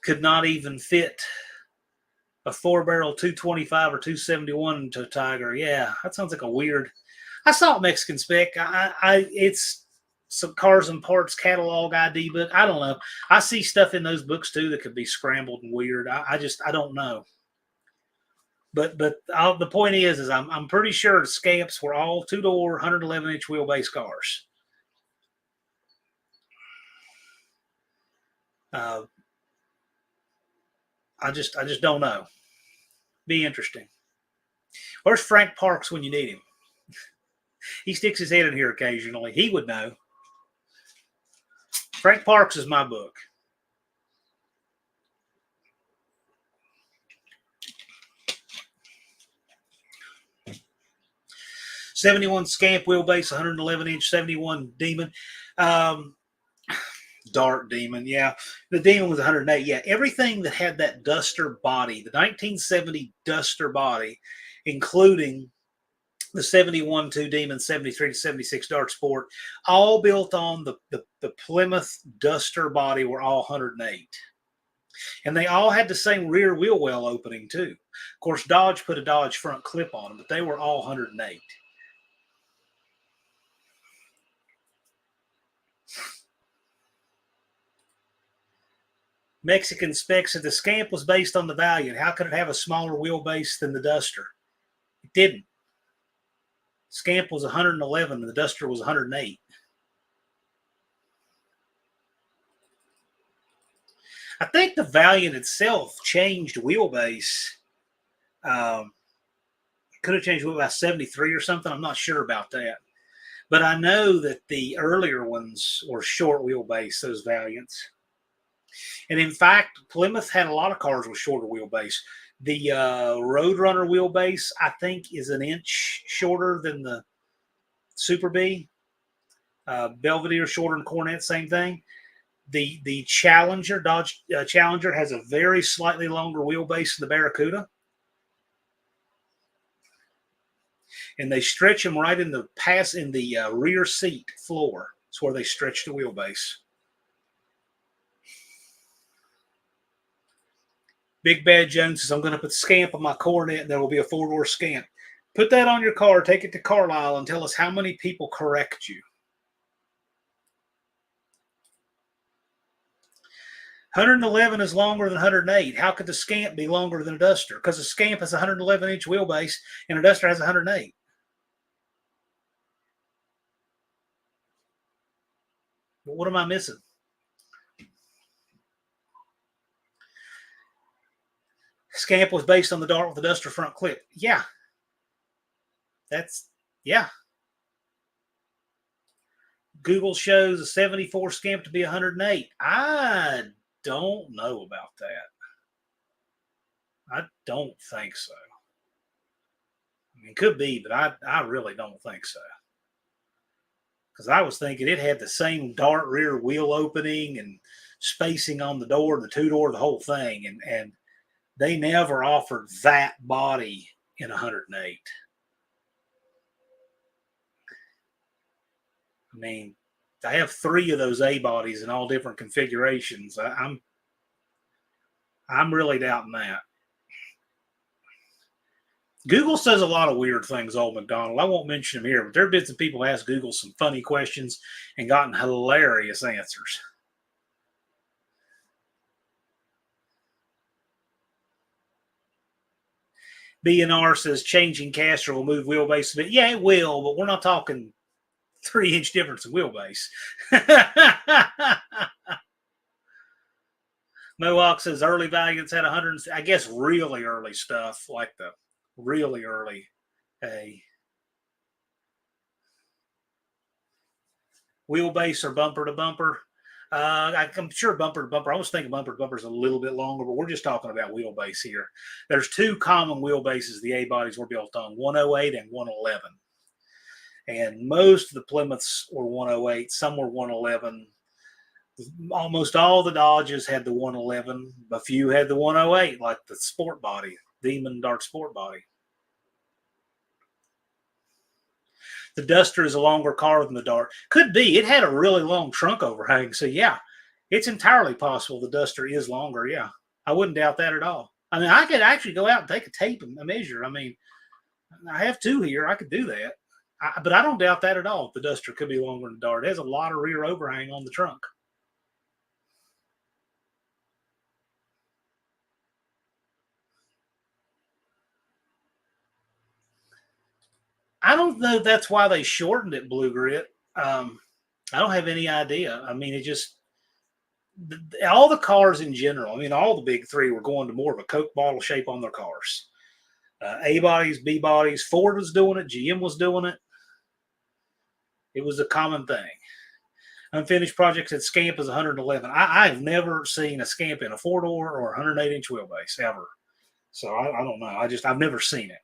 Could not even fit a 4-barrel 225 or 271 into a Tiger. Yeah, that sounds like a weird. I saw Mexican Spec. It's some Cars and Parts catalog ID book. I don't know. I see stuff in those books too that could be scrambled and weird. I don't know. But the point is I'm pretty sure the Scamps were all 2-door, 111-inch wheelbase cars. I just don't know. Be interesting. Where's Frank Parks when you need him? He sticks his head in here occasionally. He would know. Frank Parks is my book. '71 Scamp wheelbase, 111-inch, 71 Demon. Dart Demon, yeah. The Demon was 108. Yeah, everything that had that Duster body, the 1970 Duster body, including the 71 2 Demon, 73 to 76 Dart Sport, all built on the Plymouth Duster body, were all 108. And they all had the same rear wheel well opening, too. Of course, Dodge put a Dodge front clip on them, but they were all 108. Mexican Spec said the Scamp was based on the Valiant. How could it have a smaller wheelbase than the Duster? It didn't. Scamp was 111 and the Duster was 108. I think the Valiant itself changed wheelbase. Could have changed wheelbase 73 or something. I'm not sure about that. But I know that the earlier ones were short wheelbase, those Valiants. And in fact, Plymouth had a lot of cars with shorter wheelbase. The Roadrunner wheelbase, I think, is an inch shorter than the Super B. Belvedere shorter than Cornet, same thing. The Challenger, Dodge Challenger, has a very slightly longer wheelbase than the Barracuda. And they stretch them right in the rear seat floor. It's where they stretch the wheelbase. Big Bad Jones says, I'm going to put Scamp on my Cornet, and there will be a 4-door Scamp. Put that on your car, take it to Carlisle, and tell us how many people correct you. 111 is longer than 108. How could the Scamp be longer than a Duster? Because the Scamp has a 111-inch wheelbase, and a Duster has 108. Well, what am I missing? Scamp was based on the Dart with the Duster front clip. Yeah. Yeah. Google shows a 74 Scamp to be 108. I don't know about that. I don't think so. I mean, it could be, but I really don't think so. Because I was thinking it had the same Dart rear wheel opening and spacing on the door, the 2-door, the whole thing. And they never offered that body in 108. I mean, I have 3 of those A bodies in all different configurations. I'm really doubting that. Google says a lot of weird things, old McDonald. I won't mention them here, but there have been some people ask Google some funny questions and gotten hilarious answers. BNR says changing caster will move wheelbase a bit. Yeah, it will, but we're not talking 3-inch difference in wheelbase. Mohawk says early Valiants had 100. I guess really early stuff, like the really early A. Wheelbase or bumper to bumper. I'm sure bumper to bumper. I was thinking bumper to bumper is a little bit longer, but we're just talking about wheelbase here. There's 2 common wheelbases the A bodies were built on: 108 and 111. And most of the Plymouths were 108. Some were 111. Almost all the Dodges had the 111. A few had the 108, like the sport body, Demon Dark Sport body. The Duster is a longer car than the Dart. Could be. It had a really long trunk overhang. So, yeah, it's entirely possible the Duster is longer. Yeah, I wouldn't doubt that at all. I mean, I could actually go out and take a tape and measure. I mean, I have 2 here. I could do that. But I don't doubt that at all. The Duster could be longer than the Dart. It has a lot of rear overhang on the trunk. I don't know if that's why they shortened it, Blue Grit. I don't have any idea. I mean, it just all the cars in general. I mean, all the big 3 were going to more of a Coke bottle shape on their cars. A bodies, B bodies. Ford was doing it. GM was doing it. It was a common thing. Unfinished projects at Scamp is 111. I've never seen a Scamp in a 4-door or 108-inch wheelbase ever. So I don't know. I've never seen it.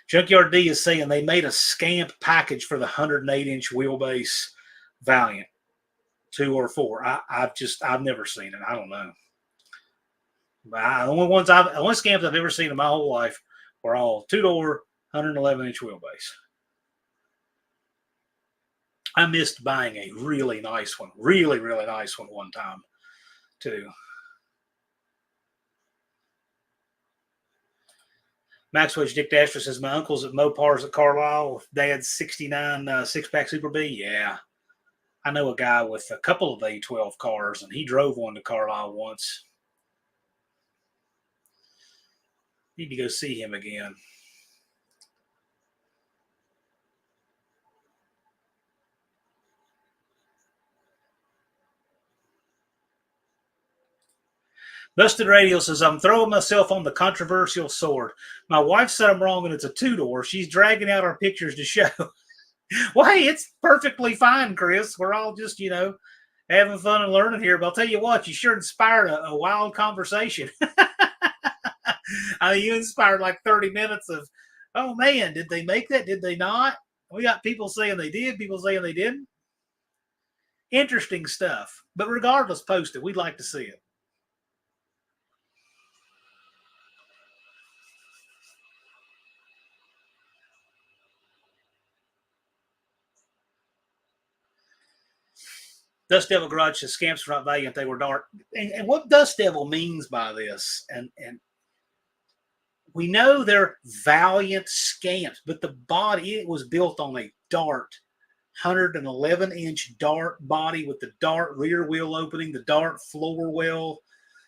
Junkyard D is saying they made a Scamp package for the 108-inch wheelbase Valiant, 2 or 4. I've never seen it. I don't know. The only Scamps I've ever seen in my whole life were all 2-door, 111-inch wheelbase. I missed buying a really nice one, really, really nice one one time, too. Maxwell's Dick Dasher says, my uncle's at Mopar's at Carlisle with Dad's 69 6-pack Super B. Yeah. I know a guy with a couple of A12 cars, and he drove one to Carlisle once. Need to go see him again. Busted Radio says, I'm throwing myself on the controversial sword. My wife said I'm wrong and it's a 2-door. She's dragging out our pictures to show. Well, hey, it's perfectly fine, Chris. We're all just, having fun and learning here. But I'll tell you what, you sure inspired a wild conversation. I mean, you inspired like 30 minutes of, oh man, did they make that? Did they not? We got people saying they did, people saying they didn't. Interesting stuff. But regardless, post it. We'd like to see it. Dust Devil Garage says scamps were not valiant, they were dark. And what Dust Devil means by this, and we know they're valiant scamps, but the body, it was built on a dart, 111-inch dart body with the dart rear wheel opening, the dart floor well,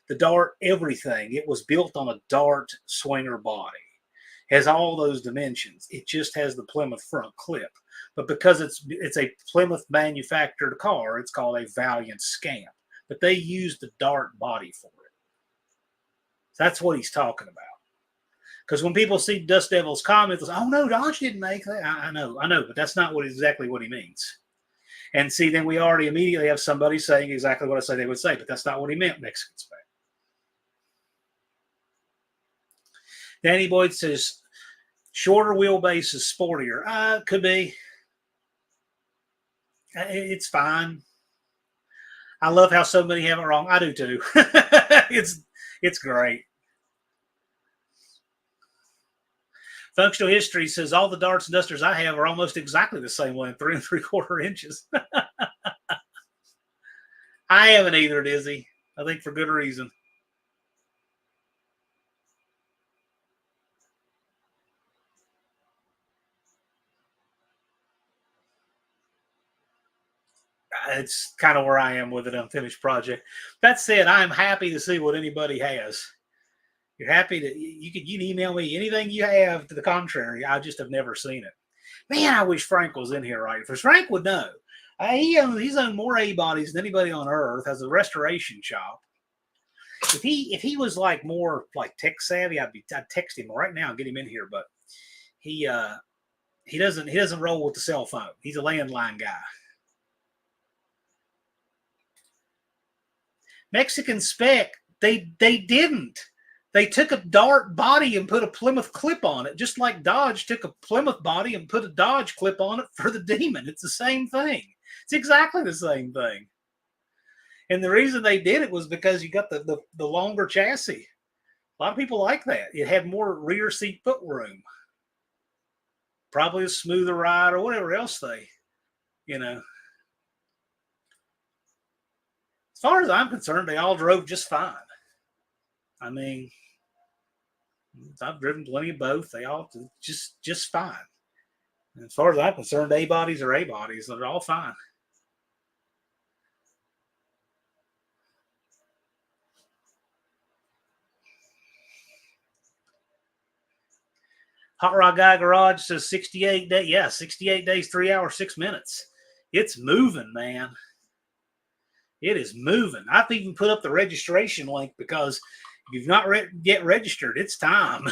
the dart everything. It was built on a dart swinger body. Has all those dimensions. It just has the Plymouth front clip. But because it's a Plymouth manufactured car, it's called a Valiant Scamp. But they used the dart body for it. That's what he's talking about. Because when people see Dust Devil's comments, oh no, Dodge didn't make that. I know, but that's not exactly what he means. And see, then we already immediately have somebody saying exactly what I say they would say, but that's not what he meant, Mexican spec. Danny Boyd says, shorter wheelbase is sportier. Could be. It's fine. I love how so many have it wrong. I do too. It's great. Functional History says all the darts and dusters I have are almost exactly the same length, 3 3/4 inches. I haven't either, Dizzy. I think for good reason. It's kind of where I am with an unfinished project. That said, I'm happy to see what anybody has. You're happy to you can email me anything you have to the contrary. I just have never seen it. Man, I wish Frank was in here right. Because Frank would know. He's owned more A bodies than anybody on earth. Has a restoration shop. If he was like more like tech savvy, I'd text him right now and get him in here. But he doesn't roll with the cell phone. He's a landline guy. Mexican spec, they didn't. They took a dart body and put a Plymouth clip on it, just like Dodge took a Plymouth body and put a Dodge clip on it for the Demon. It's the same thing. It's exactly the same thing. And the reason they did it was because you got the longer chassis. A lot of people like that. It had more rear seat foot room. Probably a smoother ride or whatever else they. As far as I'm concerned, they all drove just fine. I mean, I've driven plenty of both. They all just fine. And as far as I'm concerned, A bodies are A bodies. They're all fine. Hot Rod Guy Garage says 68 days. Yeah, 68 days, 3 hours, 6 minutes. It's moving, man. It is moving. I've even put up the registration link because if you've not yet registered, it's time.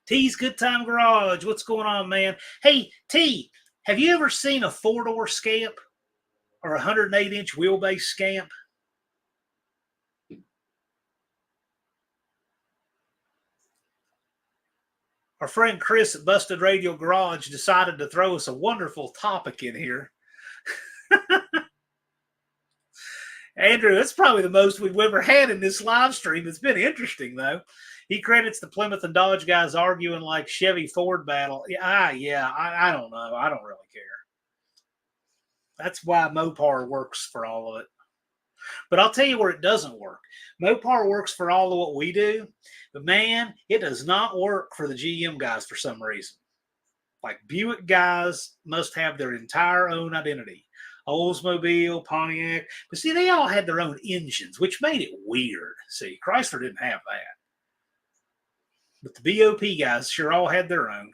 T's Good Time Garage. What's going on, man? Hey, T, have you ever seen a 4-door Scamp or a 108-inch wheelbase Scamp? Our friend Chris at Busted Radio Garage decided to throw us a wonderful topic in here. Andrew, that's probably the most we've ever had in this live stream. It's been interesting, though. He credits the Plymouth and Dodge guys arguing like Chevy Ford battle. I don't know. I don't really care. That's why Mopar works for all of it. But I'll tell you where it doesn't work. Mopar works for all of what we do, but man, it does not work for the GM guys for some reason. Like Buick guys must have their entire own identity. Oldsmobile, Pontiac. But see, they all had their own engines, which made it weird. See, Chrysler didn't have that. But the BOP guys sure all had their own.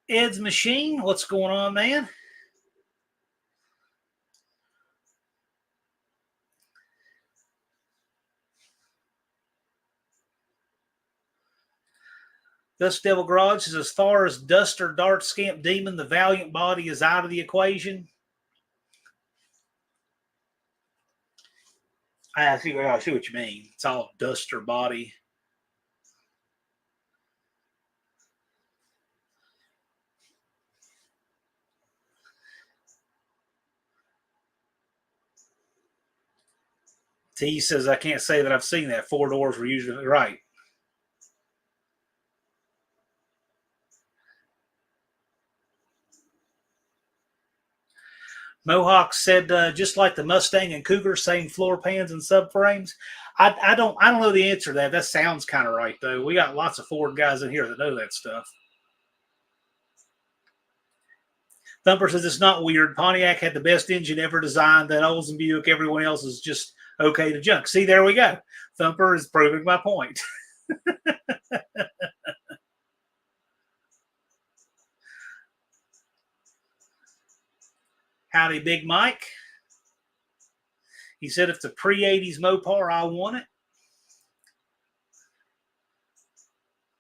Ed's Machine, what's going on, man? Dust Devil Garage says, as far as Duster, Dart, Scamp, Demon, the Valiant body is out of the equation. I see what you mean. It's all Duster body. T says, I can't say that I've seen that. 4 doors were usually right. Mohawk said, just like the Mustang and Cougar, same floor pans and subframes. I don't know the answer to that. That sounds kind of right though. We got lots of Ford guys in here that know that stuff. Thumper says it's not weird. Pontiac had the best engine ever designed. That Oldsmobile Buick, everyone else is just okay to junk. See, there we go. Thumper is proving my point. Howdy, Big Mike. He said, if the pre-80s Mopar, I want it.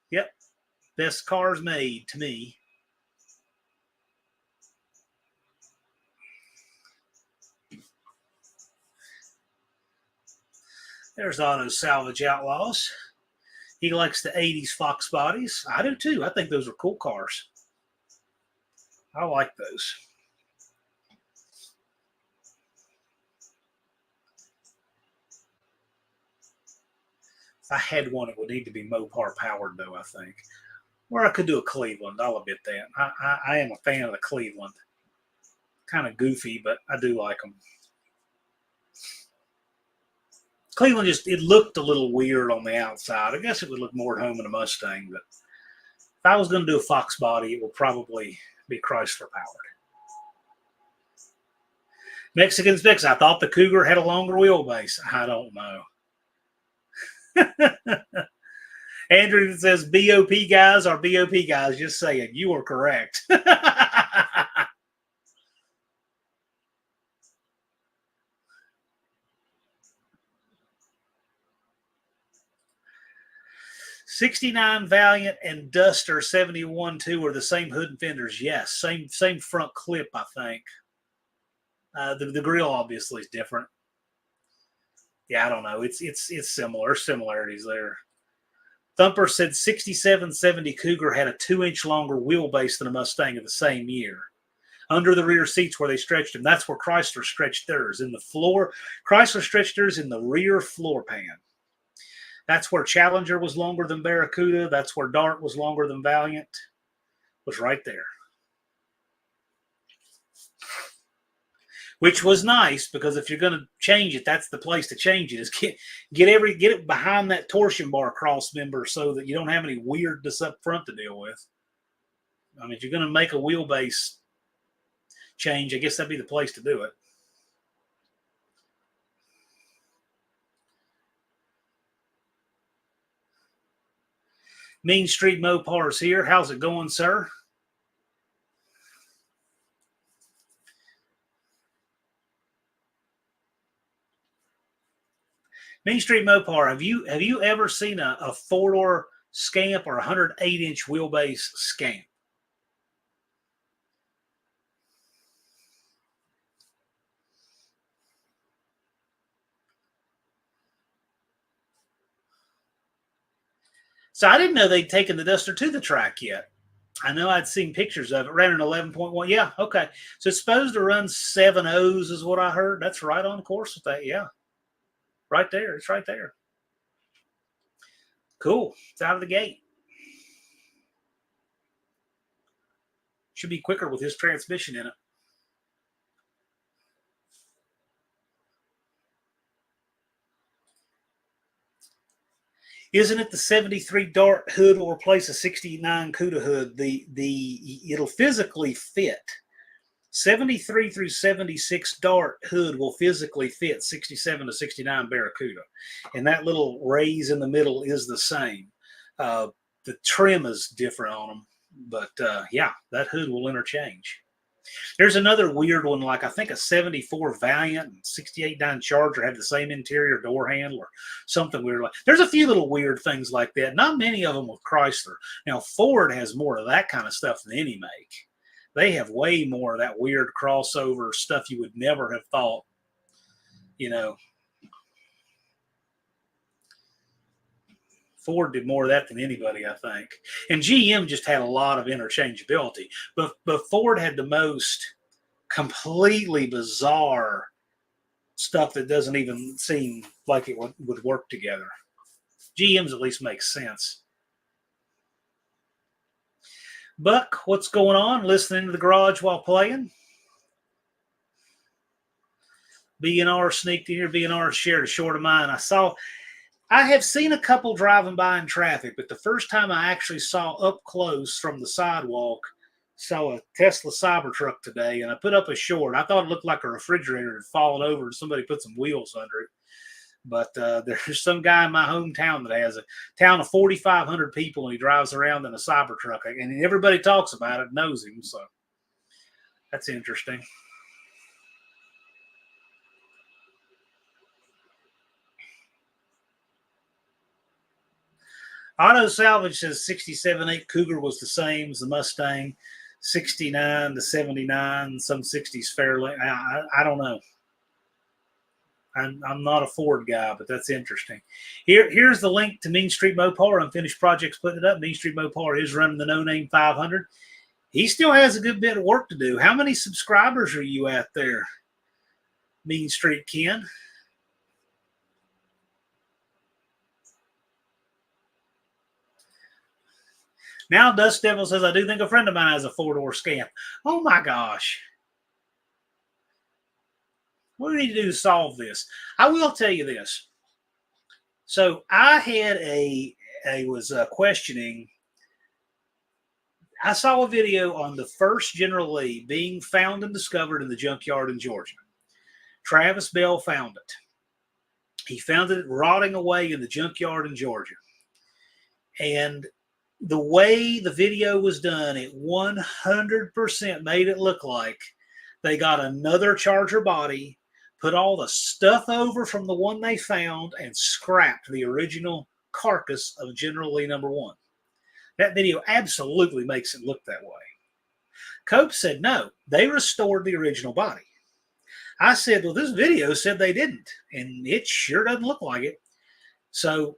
Yep. Best cars made to me. There's Auto Salvage Outlaws. He likes the 80s Fox bodies. I do too. I think those are cool cars. I like those. If I had one, it would need to be Mopar powered, though, I think. Or I could do a Cleveland. I'll admit that. I am a fan of the Cleveland. Kind of goofy, but I do like them. Cleveland it looked a little weird on the outside. I guess it would look more at home in a Mustang, but if I was going to do a Fox body, it would probably be Chrysler powered. Mexican Specs, I thought the Cougar had a longer wheelbase. I don't know. Andrew says BOP guys are BOP guys. Just saying, you are correct. 69 Valiant and Duster 71-2 are the same hood and fenders. Yes, same front clip, I think. The grill obviously is different. Yeah, I don't know. It's similar. Similarities there. Thumper said 67-70 Cougar had a 2-inch longer wheelbase than a Mustang of the same year. Under the rear seats where they stretched them, that's where Chrysler stretched theirs. In the floor, Chrysler stretched theirs in the rear floor pan. That's where Challenger was longer than Barracuda. That's where Dart was longer than Valiant. Was right there. Which was nice, because if you're going to change it, that's the place to change it. Is get it behind that torsion bar cross member so that you don't have any weirdness up front to deal with. I mean, if you're going to make a wheelbase change, I guess that'd be the place to do it. Mean Street Mopar's here. How's it going, sir? Mean Street Mopar, have you ever seen a 4-door Scamp or a 108-inch wheelbase Scamp? So I didn't know they'd taken the Duster to the track yet. I know I'd seen pictures of it. Ran an 11.1. Yeah, okay. So it's supposed to run 7.0s is what I heard. That's right on course with that. Yeah. Right there. It's right there. Cool. It's out of the gate. Should be quicker with his transmission in it. Isn't it the 73 Dart hood will replace a 69 CUDA hood? It'll physically fit. 73 through 76 Dart hood will physically fit 67 to 69 Barracuda. And that little raise in the middle is the same. The trim is different on them. But, yeah, that hood will interchange. There's another weird one, like I think a 74 Valiant and 68 Dine Charger had the same interior door handle or something weird. There's a few little weird things like that. Not many of them with Chrysler. Now, Ford has more of that kind of stuff than any make. They have way more of that weird crossover stuff you would never have thought, you know. Ford did more of that than anybody, I think. And GM just had a lot of interchangeability. But Ford had the most completely bizarre stuff that doesn't even seem like it would work together. GM's at least makes sense. Buck, what's going on? Listening to the garage while playing? B&R sneaked in here. B&R shared a short of mine. I have seen a couple driving by in traffic, but the first time I actually saw up close from the sidewalk, saw a Tesla Cybertruck today, and I put up a short. I thought it looked like a refrigerator had fallen over and somebody put some wheels under it. But there's some guy in my hometown that has a town of 4,500 people, and he drives around in a Cybertruck, and everybody talks about it, knows him. So that's interesting. Auto Salvage says 67.8 Cougar was the same as the Mustang, 69 to 79, some 60s Fairlane. I don't know. I'm not a Ford guy, but that's interesting. Here's the link to Mean Street Mopar. Unfinished Projects putting it up. Mean Street Mopar is running the No Name 500. He still has a good bit of work to do. How many subscribers are you at there, Mean Street Ken? Now Dust Devil says, I do think a friend of mine has a 4-door scam. Oh my gosh. What do we need to do to solve this? I will tell you this. So I had I was questioning. I saw a video on the first General Lee being found and discovered in the junkyard in Georgia. Travis Bell found it. He found it rotting away in the junkyard in Georgia. And the way the video was done, it 100% made it look like they got another Charger body, put all the stuff over from the one they found, and scrapped the original carcass of General Lee number 1. That video absolutely makes it look that way. Cope said, no, they restored the original body. I said, well, this video said they didn't, and it sure doesn't look like it. So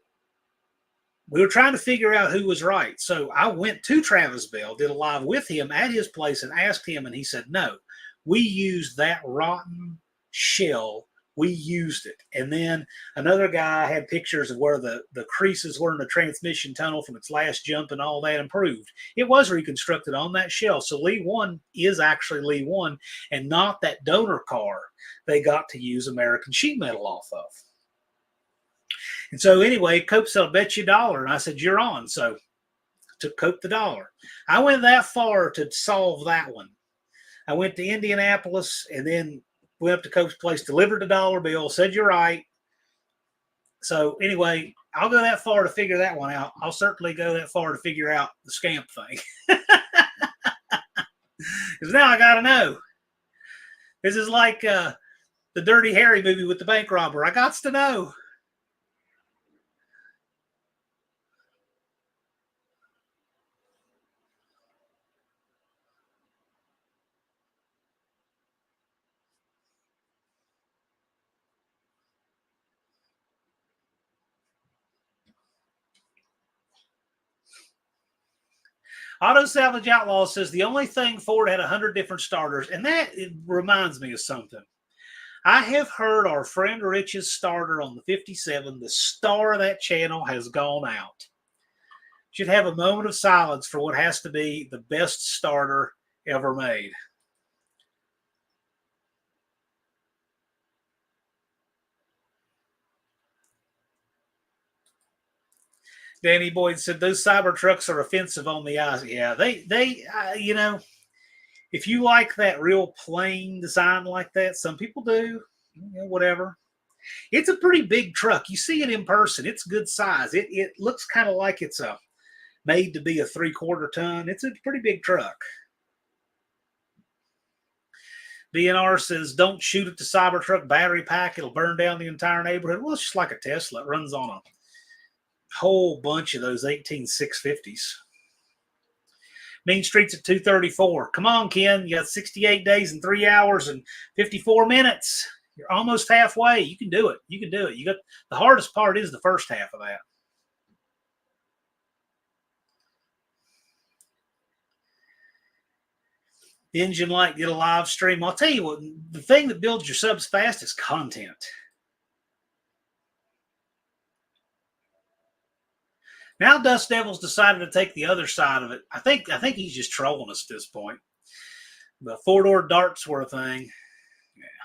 we were trying to figure out who was right. So I went to Travis Bell, did a live with him at his place, and asked him, and he said, no, we used that rotten shell. We used it. And then another guy had pictures of where the creases were in the transmission tunnel from its last jump and all that improved. It was reconstructed on that shell. So Lee 1 is actually Lee 1 and not that donor car they got to use American sheet metal off of. And so anyway, Cope said, I'll bet you $1. And I said, you're on. So I took Cope the $1. I went that far to solve that one. I went to Indianapolis and then went up to Cope's place, delivered the dollar bill, said you're right. So anyway, I'll go that far to figure that one out. I'll certainly go that far to figure out the scamp thing. Because now I got to know. This is like the Dirty Harry movie with the bank robber. I got to know. Auto Salvage Outlaw says the only thing Ford had 100 different starters, and that it reminds me of something. I have heard our friend Rich's starter on the 57, the star of that channel, has gone out. Should have a moment of silence for what has to be the best starter ever made. Danny Boyd said those Cybertrucks are offensive on the eyes. Yeah, they you know, if you like that real plain design like that, some people do, you know, whatever. It's a pretty big truck. You see it in person. It's good size. It looks kind of like it's made to be a 3/4 ton. It's a pretty big truck. BNR says, don't shoot at the Cybertruck battery pack. It'll burn down the entire neighborhood. Well, it's just like a Tesla. It runs on a whole bunch of those 18650s. Mean Streets at 234. Come on, Ken. You got 68 days and 3 hours and 54 minutes. You're almost halfway. You can do it. You can do it. You got the hardest part is the first half of that. The Engine Light get a live stream. I'll tell you what, the thing that builds your subs fast is content. Now Dust Devil's decided to take the other side of it. I think he's just trolling us at this point. The four-door darts were a thing. Yeah.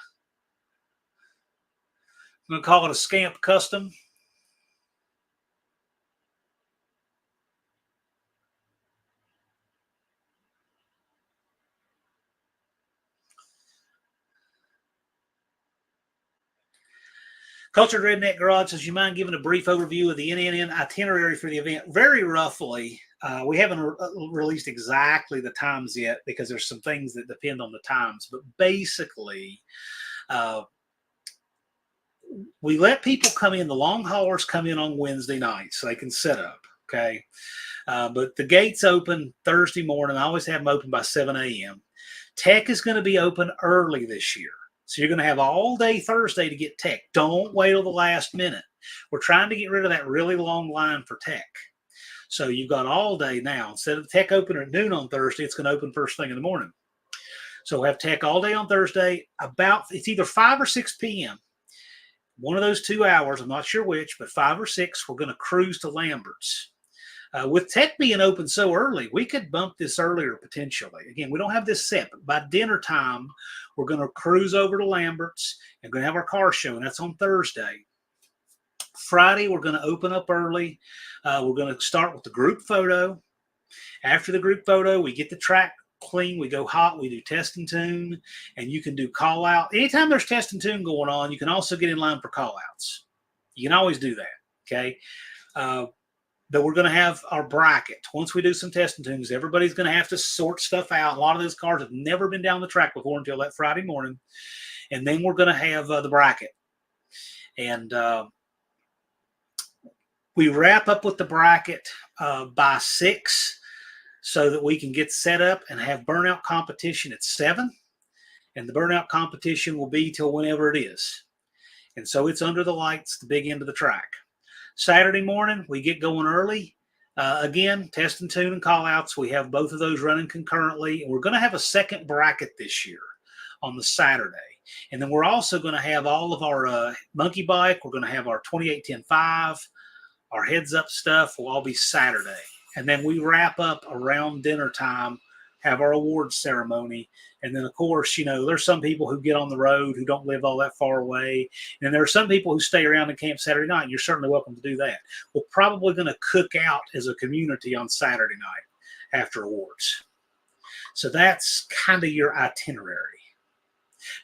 I'm going to call it a Scamp Custom. Culture Redneck Garage says, you mind giving a brief overview of the NNN itinerary for the event? Very roughly. We haven't released exactly the times yet because there's some things that depend on the times. But basically, we let people come in. The long haulers come in on Wednesday night so they can set up, okay? But the gates open Thursday morning. I always have them open by 7 a.m. Tech is going to be open early this year. So you're going to have all day Thursday to get tech. Don't wait till the last minute. We're trying to get rid of that really long line for tech. So you've got all day now. Instead of tech open at noon on Thursday, it's going to open first thing in the morning. So we'll have tech all day on Thursday. It's either 5 or 6 p.m. One of those 2 hours, I'm not sure which, but 5 or 6, we're going to cruise to Lambert's. With tech being open so early, we could bump this earlier potentially. Again, we don't have this set, but by dinner time, we're going to cruise over to Lambert's and going to have our car show, and that's on Thursday. Friday, we're going to open up early. We're going to start with the group photo. After the group photo, we get the track clean. We go hot. We do test and tune, and you can do call out. Anytime there's test and tune going on, you can also get in line for call outs. You can always do that, okay? But we're going to have our bracket. Once we do some test and tunes, everybody's going to have to sort stuff out. A lot of those cars have never been down the track before until that Friday morning. And then we're going to have the bracket. And we wrap up with the bracket by 6 so that we can get set up and have burnout competition at 7. And the burnout competition will be till whenever it is. And so it's under the lights, the big end of the track. Saturday morning, we get going early. Again, test and tune and call outs. We have both of those running concurrently. And we're going to have a second bracket this year on the Saturday. And then we're also going to have all of our monkey bike. We're going to have our 2810.5, our heads up stuff will all be Saturday. And then we wrap up around dinner time, have our awards ceremony. And then, of course, you know, there's some people who get on the road who don't live all that far away. And there are some people who stay around and camp Saturday night. You're certainly welcome to do that. We're probably going to cook out as a community on Saturday night after awards. So that's kind of your itinerary.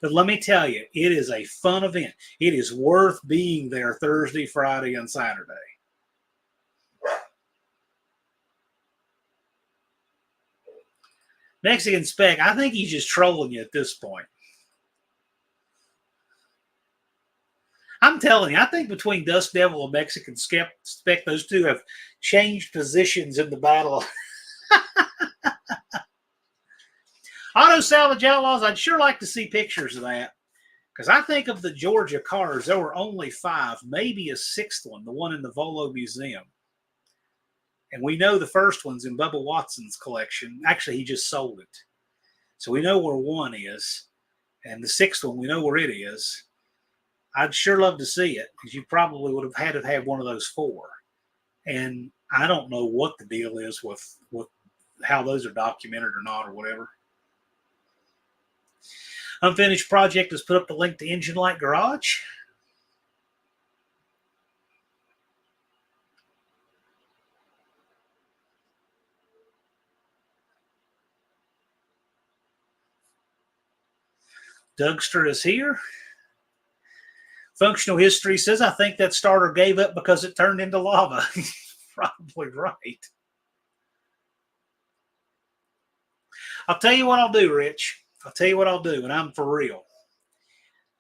But let me tell you, it is a fun event. It is worth being there Thursday, Friday, and Saturday. Mexican Spec, I think he's just trolling you at this point. I'm telling you, I think between Dust Devil and Mexican Spec, those two have changed positions in the battle. Auto Salvage Outlaws, I'd sure like to see pictures of that. Because I think of the Georgia cars, there were only 5, maybe a 6th one, the one in the Volo Museum. And we know the first one's in Bubba Watson's collection. Actually, he just sold it. So we know where 1 is. And the 6th one, we know where it is. I'd sure love to see it because you probably would have had to have one of those 4. And I don't know what the deal is with how those are documented or not or whatever. Unfinished Project has put up the link to Engine Light Garage. Dougster is here. Functional History says, I think that starter gave up because it turned into lava. Probably right. I'll tell you what I'll do, Rich. I'll tell you what I'll do, and I'm for real.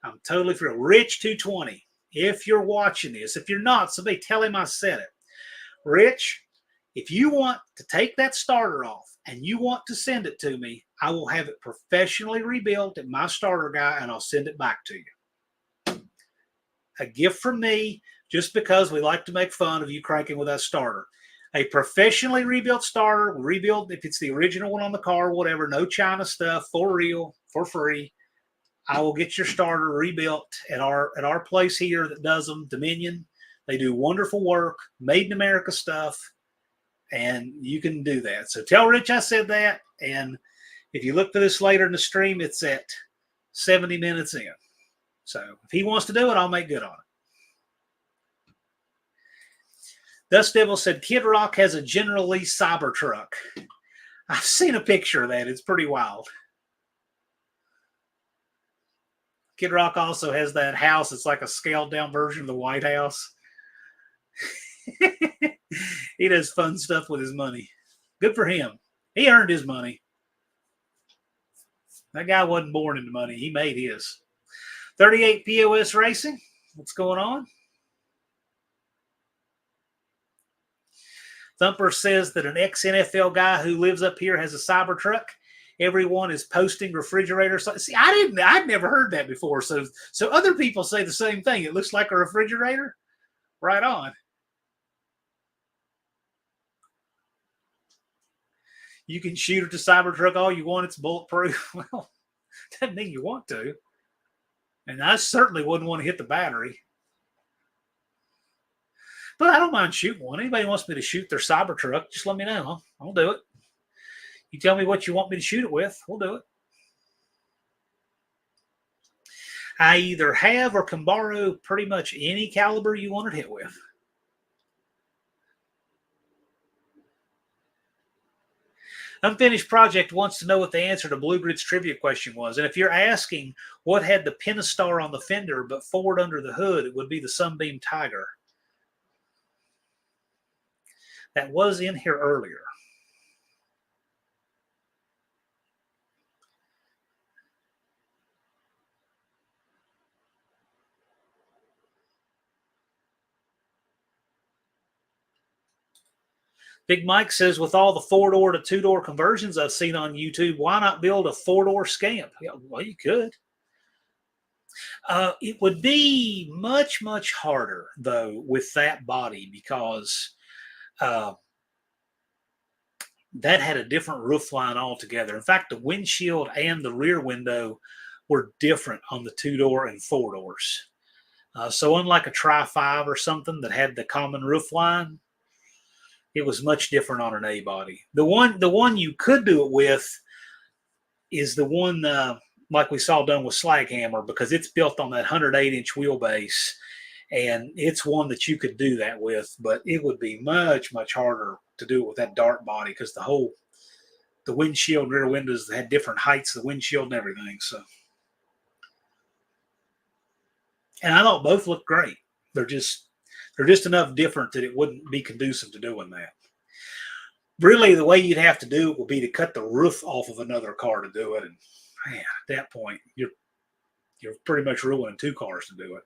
I'm totally for real. Rich 220. If you're watching this, if you're not, somebody tell him I said it. Rich, if you want to take that starter off and you want to send it to me, I will have it professionally rebuilt at my starter guy and I'll send it back to you. A gift from me, just because we like to make fun of you cranking with that starter. A professionally rebuilt starter, rebuild if it's the original one on the car, whatever, no China stuff, for real, for free. I will get your starter rebuilt at our place here that does them, Dominion. They do wonderful work, made in America stuff, and you can do that. So tell Rich I said that, and if you look for this later in the stream, it's at 70 minutes in. So if he wants to do it, I'll make good on it. Dust Devil said, Kid Rock has a General Lee Cybertruck. I've seen a picture of that. It's pretty wild. Kid Rock also has that house. It's like a scaled down version of the White House. He does fun stuff with his money. Good for him. He earned his money. That guy wasn't born into money. He made his. 38 POS Racing. What's going on? Thumper says that an ex-NFL guy who lives up here has a Cybertruck. Everyone is posting refrigerators. See, I'd never heard that before. So other people say the same thing. It looks like a refrigerator. Right on. You can shoot at the Cybertruck all you want. It's bulletproof. Well, doesn't mean you want to. And I certainly wouldn't want to hit the battery. But I don't mind shooting one. Anybody wants me to shoot their Cybertruck, just let me know. I'll do it. You tell me what you want me to shoot it with, we'll do it. I either have or can borrow pretty much any caliber you want it hit with. Unfinished Project wants to know what the answer to Blue Grid's trivia question was. And if you're asking what had the Pentastar on the fender but Ford under the hood, it would be the Sunbeam Tiger. That was in here earlier. Big Mike says, with all the four-door to two-door conversions I've seen on YouTube, why not build a four-door Scamp? Yeah, well, you could. It would be much, much harder, though, with that body because that had a different roof line altogether. In fact, the windshield and the rear window were different on the two-door and four-doors. So unlike a Tri-5 or something that had the common roof line, it was much different on an A body. The one you could do it with is the one like we saw done with Slaghammer, because it's built on that 108-inch wheelbase, and it's one that you could do that with. But it would be much, much harder to do it with that dart body because the windshield and rear windows had different heights of the windshield and everything. So, and I thought both looked great. They're just enough different that it wouldn't be conducive to doing that. Really, the way you'd have to do it would be to cut the roof off of another car to do it. And man, at that point, you're pretty much ruining two cars to do it.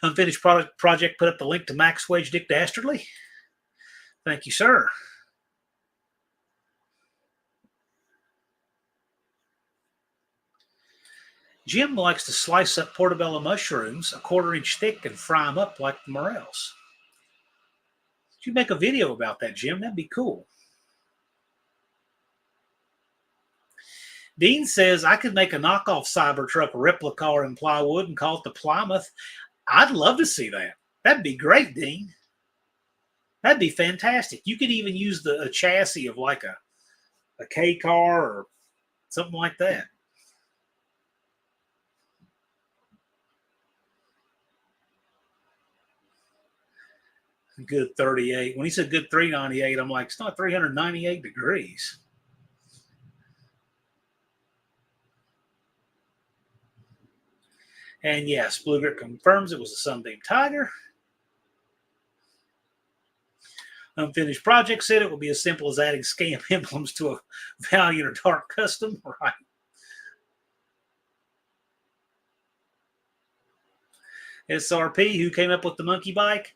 Unfinished Project put up the link to Max Wedge Dick Dastardly. Thank you, sir. Jim likes to slice up portobello mushrooms a 1/4 inch thick and fry them up like the morels. You make a video about that, Jim. That'd be cool. Dean says I could make a knockoff Cybertruck replica car in plywood and call it the Plymouth. I'd love to see that. That'd be great, Dean. That'd be fantastic. You could even use a chassis of like a K car or something like that. Good 38. When he said good 398, I'm like, it's not 398 degrees. And yes, Blue Grit confirms it was a Sunbeam Tiger. Unfinished project said it will be as simple as adding scam emblems to a Valiant or Dark custom. Right. SRP, who came up with the monkey bike?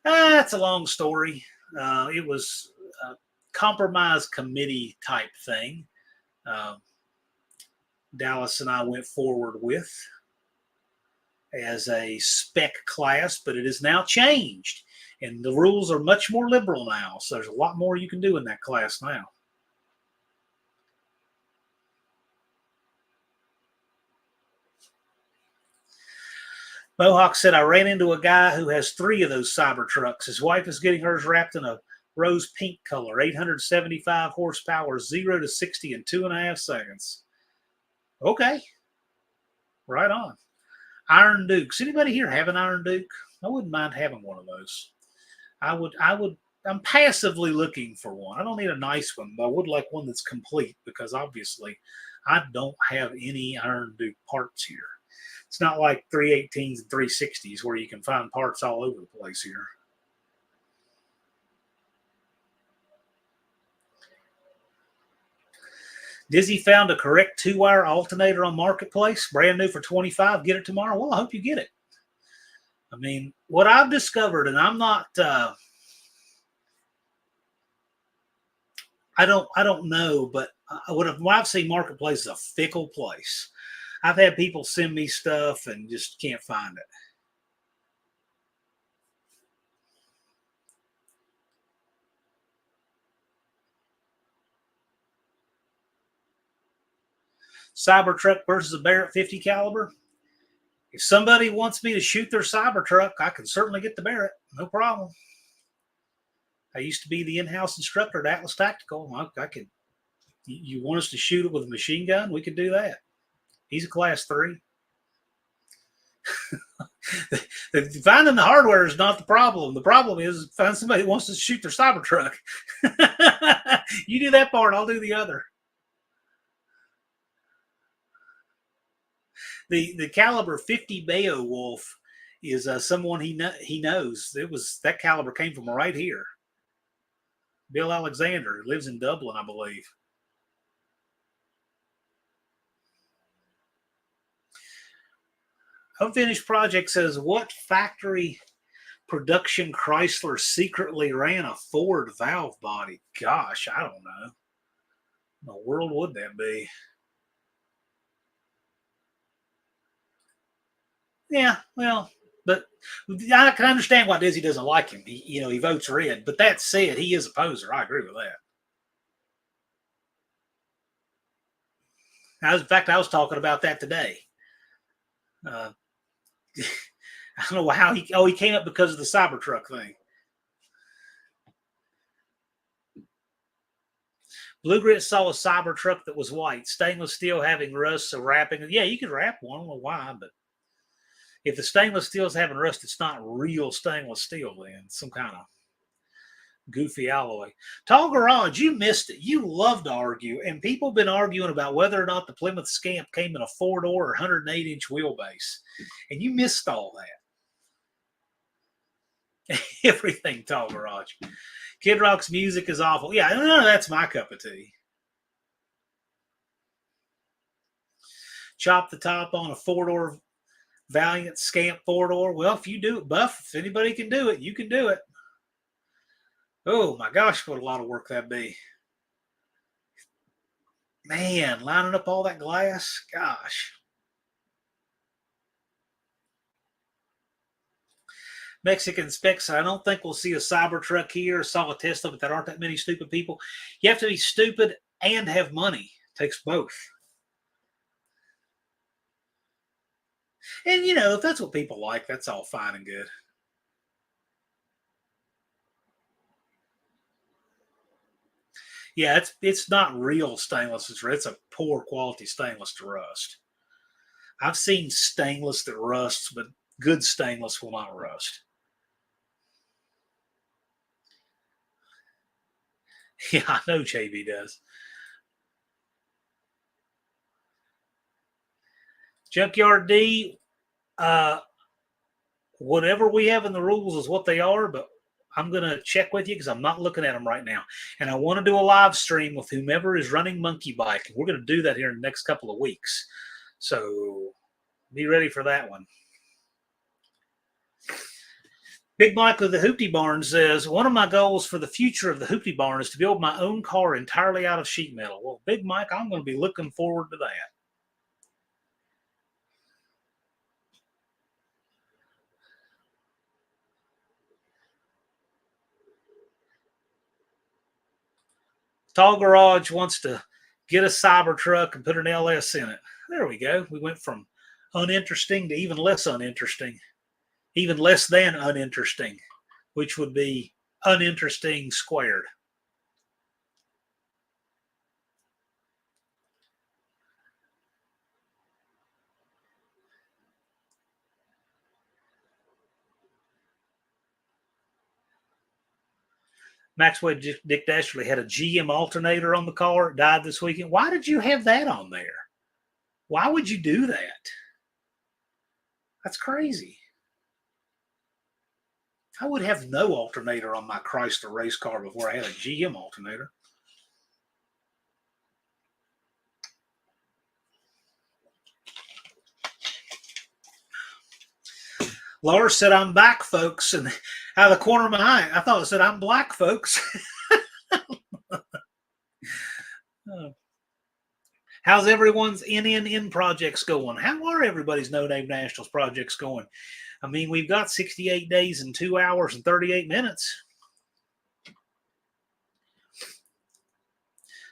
That's a long story. It was a compromise committee type thing. Dallas and I went forward with as a spec class, but it is now changed. And the rules are much more liberal now. So there's a lot more you can do in that class now. Mohawk said, I ran into a guy who has 3 of those cyber trucks. His wife is getting hers wrapped in a rose pink color, 875 horsepower, 0 to 60 in 2.5 seconds. Okay. Right on. Iron Dukes. Anybody here have an Iron Duke? I wouldn't mind having one of those. I'm passively looking for one. I don't need a nice one, but I would like one that's complete because obviously I don't have any Iron Duke parts here. It's not like 318s and 360s where you can find parts all over the place here. Dizzy found a correct 2-wire alternator on Marketplace, brand new for $25. Get it tomorrow. Well, I hope you get it. I mean, what I've discovered, and I'm not, I don't know, but what I've seen Marketplace is a fickle place. I've had people send me stuff and just can't find it. Cybertruck versus a Barrett 50 caliber. If somebody wants me to shoot their Cybertruck, I can certainly get the Barrett. No problem. I used to be the in-house instructor at Atlas Tactical. I could. You want us to shoot it with a machine gun? We could do that. He's a class 3. Finding the hardware is not the problem. The problem is find somebody who wants to shoot their Cybertruck. You do that part, I'll do the other. The caliber 50 Beowulf is someone he knows. It was that caliber came from right here. Bill Alexander lives in Dublin, I believe. Unfinished Project says, what factory production Chrysler secretly ran a Ford valve body? Gosh, I don't know. What in the world would that be? Yeah, well, but I can understand why Dizzy doesn't like him. He votes red. But that said, he is a poser. I agree with that. In fact, I was talking about that today. I don't know how he came up because of the Cybertruck thing. Blue Grit saw a Cybertruck that was white, stainless steel having rust, so wrapping. Yeah, you could wrap one. I don't know why, but if the stainless steel is having rust, it's not real stainless steel then. It's some kind of goofy alloy. Tall Garage, you missed it. You love to argue, and people have been arguing about whether or not the Plymouth Scamp came in a 4-door or 108-inch wheelbase, and you missed all that. Everything Tall Garage. Kid Rock's music is awful. Yeah, no, that's my cup of tea. Chop the top on a 4-door Valiant Scamp 4-door. Well, if you do it, Buff, if anybody can do it, you can do it. Oh my gosh, what a lot of work that'd be. Man, lining up all that glass. Gosh. Mexican Specs, I don't think we'll see a Cybertruck here. Saw a test of it. There aren't that many stupid people. You have to be stupid and have money. It takes both. And if that's what people like, that's all fine and good. Yeah, it's not real stainless. It's a poor quality stainless to rust. I've seen stainless that rusts, but good stainless will not rust. Yeah, I know JB does. Junkyard D, whatever we have in the rules is what they are, but I'm going to check with you because I'm not looking at them right now. And I want to do a live stream with whomever is running Monkey Bike. And we're going to do that here in the next couple of weeks. So be ready for that one. Big Mike of the Hoopty Barn says, one of my goals for the future of the Hoopty Barn is to build my own car entirely out of sheet metal. Well, Big Mike, I'm going to be looking forward to that. Tall Garage wants to get a Cybertruck and put an LS in it. There we go. We went from uninteresting to even less uninteresting, even less than uninteresting, which would be uninteresting squared. Maxwell Dick Dashley had a GM alternator on the car. It died this weekend. Why did you have that on there? Why would you do that? That's crazy. I would have no alternator on my Chrysler race car before I had a GM alternator. Laura said, I'm back, folks. And out of the corner of my eye, I thought it said, I'm black, folks. How's everyone's NNN projects going? How are everybody's No Name Nationals projects going? I mean, we've got 68 days and 2 hours and 38 minutes.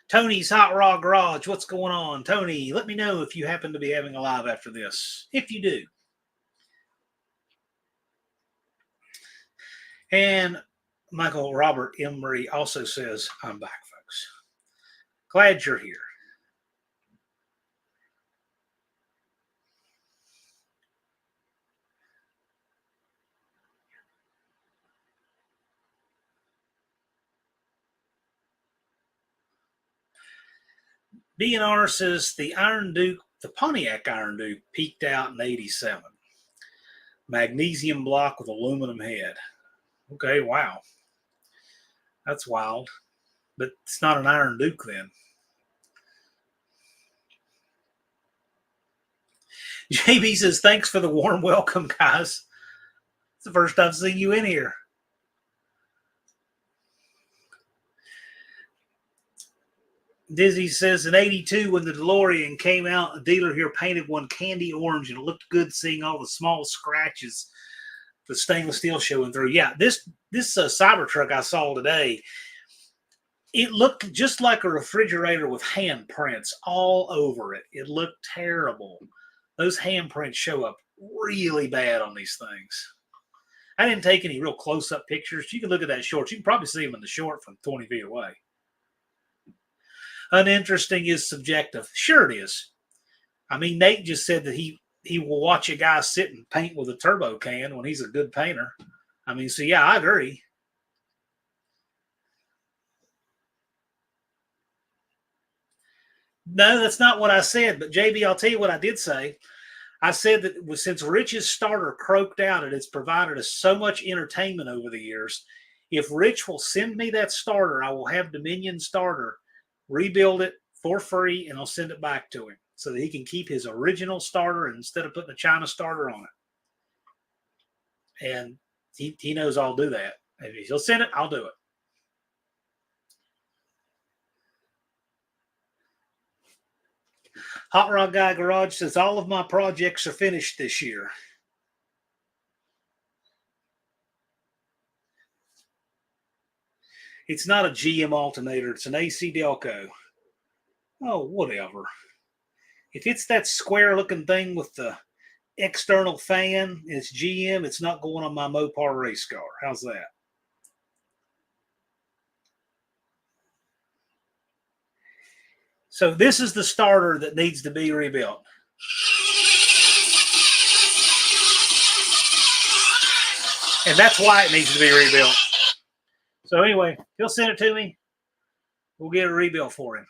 Tony's Hot Rod Garage, what's going on? Tony, let me know if you happen to be having a live after this, if you do. And Michael Robert Emery also says, I'm back, folks. Glad you're here. BNR says the Iron Duke, the Pontiac Iron Duke, peaked out in 87. Magnesium block with aluminum head. Okay, wow. That's wild. But it's not an Iron Duke then. JB says, thanks for the warm welcome, guys. It's the first I've seen you in here. Dizzy says, in 82, when the DeLorean came out, a dealer here painted one candy orange, and it looked good seeing all the small scratches, the stainless steel showing through. Yeah, this Cybertruck I saw today, it looked just like a refrigerator with handprints all over it. It looked terrible. Those handprints show up really bad on these things. I didn't take any real close-up pictures. You can look at that short. You can probably see them in the short from 20 feet away. Uninteresting is subjective. Sure it is. I mean, Nate just said that he will watch a guy sit and paint with a turbo can when he's a good painter. I mean, so yeah, I agree. No, that's not what I said. But JB, I'll tell you what I did say. I said that since Rich's starter croaked out, it has provided us so much entertainment over the years. If Rich will send me that starter, I will have Dominion starter, rebuild it for free, and I'll send it back to him so that he can keep his original starter instead of putting a China starter on it. And he knows I'll do that. If he'll send it, I'll do it. Hot Rod Guy Garage says, all of my projects are finished this year. It's not a GM alternator. It's an AC Delco. Oh, whatever. If it's that square-looking thing with the external fan, it's GM, it's not going on my Mopar race car. How's that? So this is the starter that needs to be rebuilt. And that's why it needs to be rebuilt. So anyway, he'll send it to me. We'll get a rebuild for him.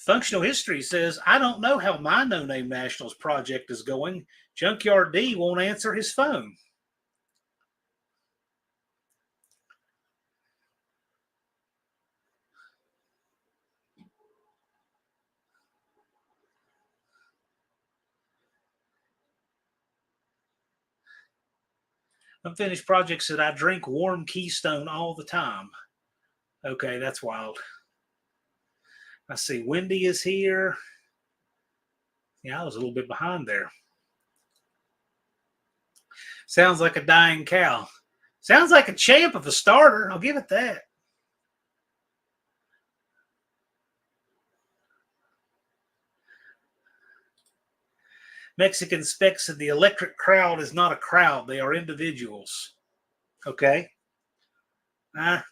Functional history says, I don't know how my No Name Nationals project is going. Junkyard D won't answer his phone. Unfinished project said, I drink warm Keystone all the time. Okay, that's wild. I see Wendy is here. Yeah, I was a little bit behind there. Sounds like a dying cow. Sounds like a champ of a starter. I'll give it that. Mexican Spec said the electric crowd is not a crowd. They are individuals. Okay. I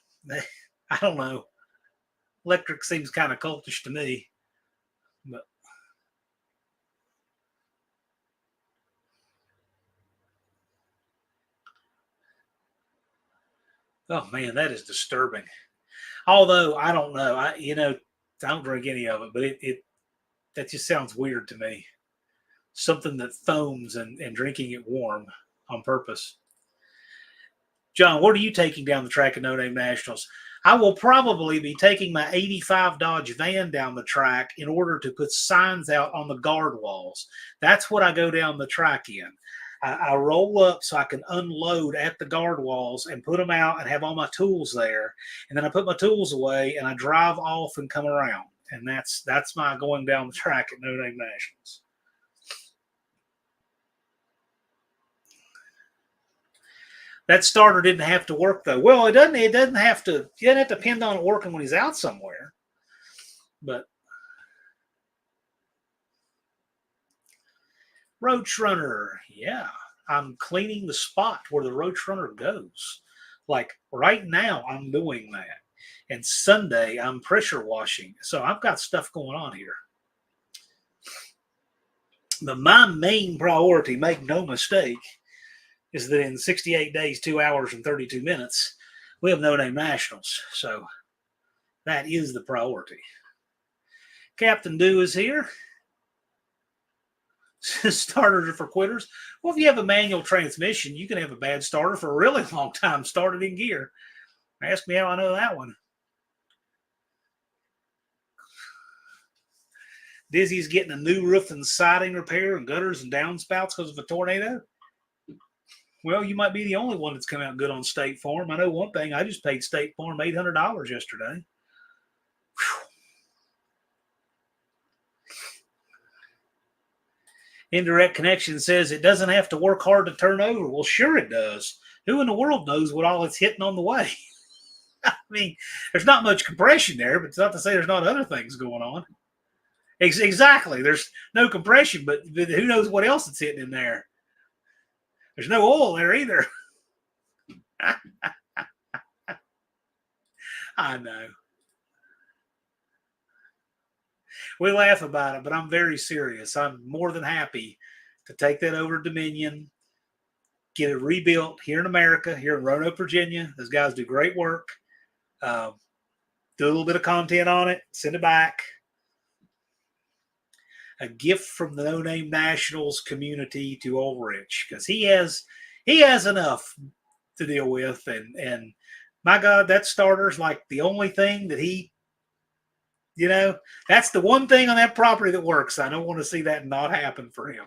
don't know. Electric seems kind of cultish to me. But oh man, that is disturbing. Although I don't know. I don't drink any of it, but it that just sounds weird to me. Something that foams and drinking it warm on purpose. John, what are you taking down the track at No Name Nationals? I will probably be taking my 85 Dodge van down the track in order to put signs out on the guard walls. That's what I go down the track in. I roll up so I can unload at the guard walls and put them out and have all my tools there. And then I put my tools away and I drive off and come around. And that's my going down the track at No Name Nationals. That starter didn't have to work though. Well, it doesn't have to. You don't have to depend on it working when he's out somewhere. But Roach Runner, yeah, I'm cleaning the spot where the Roach Runner goes. Like right now, I'm doing that. And Sunday, I'm pressure washing. So I've got stuff going on here. But my main priority, make no mistake, is that in 68 days, 2 hours, and 32 minutes, we have No Name Nationals. So that is the priority. Captain Do is here. Starters are for quitters. Well, if you have a manual transmission, you can have a bad starter for a really long time started in gear. Ask me how I know that one. Dizzy's getting a new roof and siding repair and gutters and downspouts because of a tornado. Well, you might be the only one that's come out good on State Farm. I know one thing. I just paid State Farm $800 yesterday. Whew. Indirect Connection says it doesn't have to work hard to turn over. Well, sure it does. Who in the world knows what all it's hitting on the way? I mean, there's not much compression there, but it's not to say there's not other things going on. Exactly. There's no compression, but who knows what else it's hitting in there? There's no oil there either. I know. We laugh about it, but I'm very serious. I'm more than happy to take that over to Dominion, get it rebuilt here in America, here in Roanoke, Virginia. Those guys do great work. Do a little bit of content on it, send it back. A gift from the No Name Nationals community to Old Rich, because he has enough to deal with, and my God, that starter's like the only thing that he, that's the one thing on that property that works. I don't want to see that not happen for him.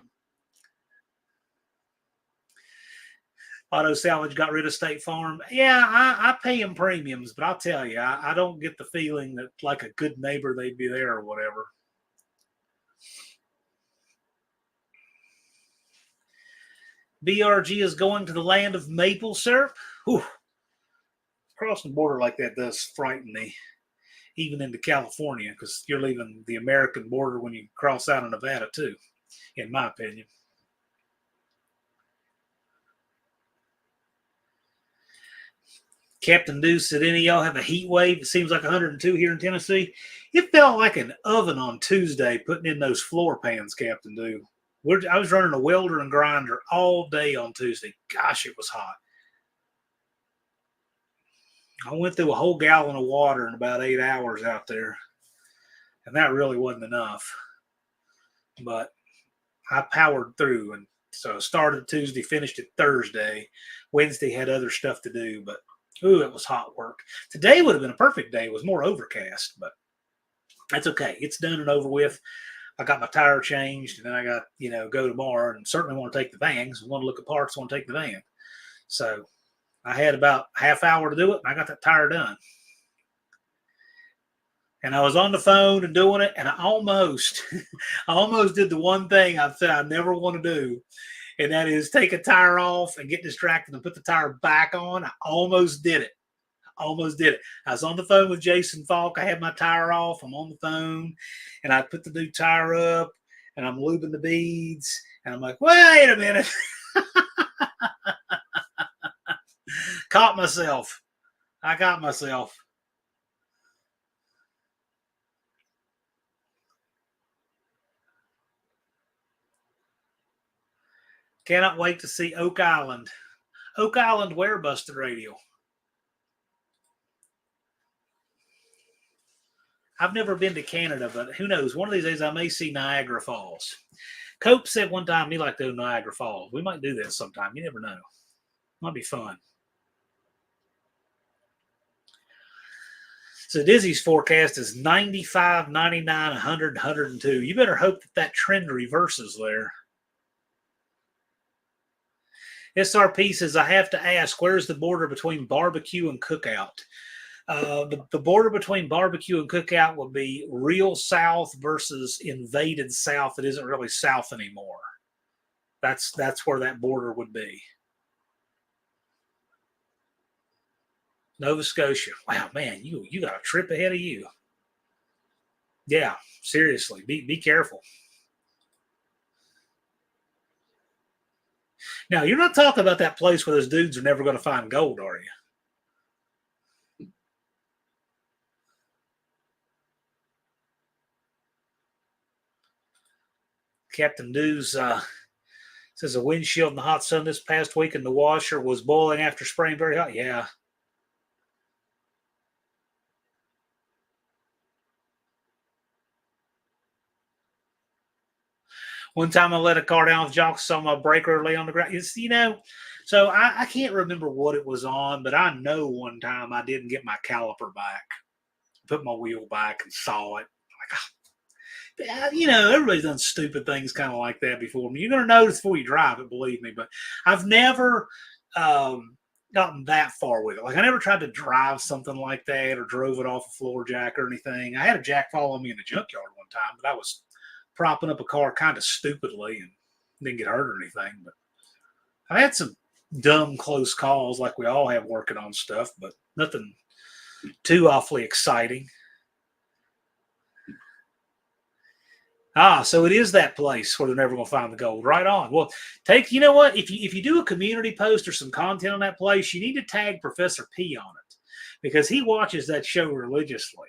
Auto Salvage got rid of State Farm. Yeah, I pay him premiums, but I'll tell you, I don't get the feeling that like a good neighbor they'd be there or whatever. BRG is going to the land of maple syrup. Whew. Crossing the border like that does frighten me, even into California, because you're leaving the American border when you cross out of Nevada too, in my opinion. Captain Deuce said, any of y'all have a heat wave? It seems like 102 here in Tennessee. It felt like an oven on Tuesday putting in those floor pans, Captain Deuce. I was running a welder and grinder all day on Tuesday. Gosh, it was hot. I went through a whole gallon of water in about 8 hours out there. and that really wasn't enough. But I powered through, and so started Tuesday, finished it Thursday. Wednesday had other stuff to do, but ooh, it was hot work. Today would have been a perfect day. It was more overcast, but that's okay. It's done and over with. I got my tire changed, and then I got, go tomorrow, and certainly want to take the van because we want to look at parts, want to take the van. So I had about a half hour to do it, and I got that tire done. And I was on the phone and doing it, and I almost did the one thing I've said I never want to do, and that is take a tire off and get distracted and put the tire back on. I almost did it. I was on the phone with Jason Falk. I had my tire off. I'm on the phone, and I put the new tire up, and I'm lubing the beads, and I'm like, wait a minute. Caught myself. I got myself. Cannot wait to see Oak Island. Oak Island where, Busted Radio? I've never been to Canada, but who knows? One of these days I may see Niagara Falls. Cope said one time he'd like to do Niagara Falls. We might do this sometime. You never know. Might be fun. So Dizzy's forecast is 95, 99, 100, 102. You better hope that trend reverses there. SRP says, I have to ask, where's the border between barbecue and cookout? The border between barbecue and cookout would be real South versus invaded South that isn't really South anymore. That's where that border would be. Nova Scotia. Wow, man, you got a trip ahead of you. Yeah, seriously, be careful. Now, you're not talking about that place where those dudes are never going to find gold, are you? Captain News says a windshield in the hot sun this past week and the washer was boiling after spraying very hot. Yeah. One time I let a car down with jocks, saw my breaker lay on the ground. So I can't remember what it was on, but I know one time I didn't get my caliper back, put my wheel back and saw it. Everybody's done stupid things kind of like that before. I mean, you're going to notice before you drive it, believe me. But I've never gotten that far with it. Like I never tried to drive something like that or drove it off a floor jack or anything. I had a jack follow me in the junkyard one time, but I was propping up a car kind of stupidly and didn't get hurt or anything. But I had some dumb close calls like we all have working on stuff, but nothing too awfully exciting. So it is that place where they're never going to find the gold. Right on. Well, you know what? If you do a community post or some content on that place, you need to tag Professor P on it because he watches that show religiously.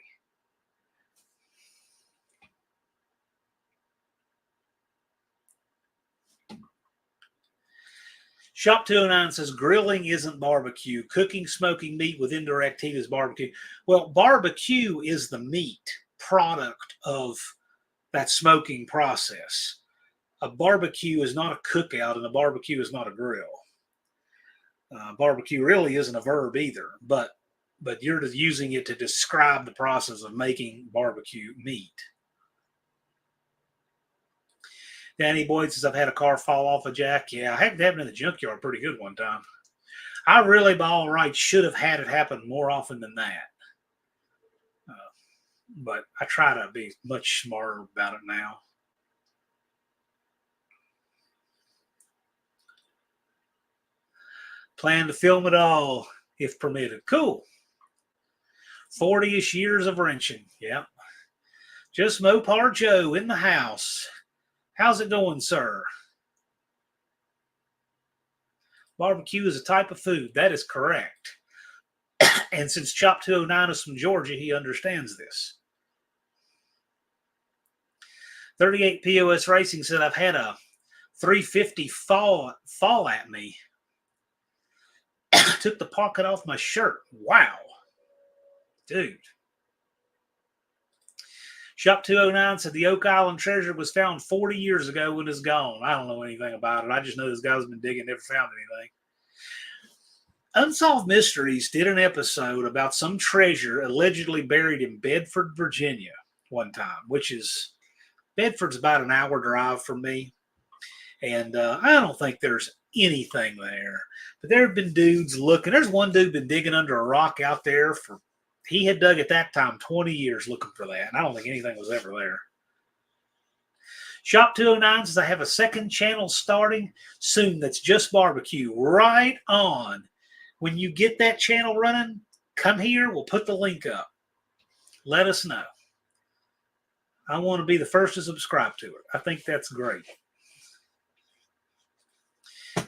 Shop 209 says grilling isn't barbecue. Cooking, smoking meat with indirect heat is barbecue. Well, barbecue is the meat product of that smoking process. A barbecue is not a cookout, and a barbecue is not a grill. Barbecue really isn't a verb either, but you're just using it to describe the process of making barbecue meat. Danny Boyd says, I've had a car fall off a jack. Yeah, I had it happen in the junkyard pretty good one time. I really, by all rights, should have had it happen more often than that. But I try to be much smarter about it now. Plan to film it all, if permitted. Cool. 40-ish years of wrenching. Yep. Just Mopar Joe in the house. How's it going, sir? Barbecue is a type of food. That is correct. And since Chop 209 is from Georgia, he understands this. 38 POS Racing said, I've had a 350 fall at me. Took the pocket off my shirt. Wow. Dude. Shop 209 said the Oak Island treasure was found 40 years ago and is gone. I don't know anything about it. I just know this guy's been digging, never found anything. Unsolved Mysteries did an episode about some treasure allegedly buried in Bedford, Virginia one time, which is, Bedford's about an hour drive from me. And I don't think there's anything there. But there have been dudes looking. There's one dude been digging under a rock out there for, he had dug at that time 20 years looking for that. And I don't think anything was ever there. Shop 209 says I have a second channel starting soon that's just barbecue. Right on. When you get that channel running, come here. We'll put the link up. Let us know. I want to be the first to subscribe to it. I think that's great.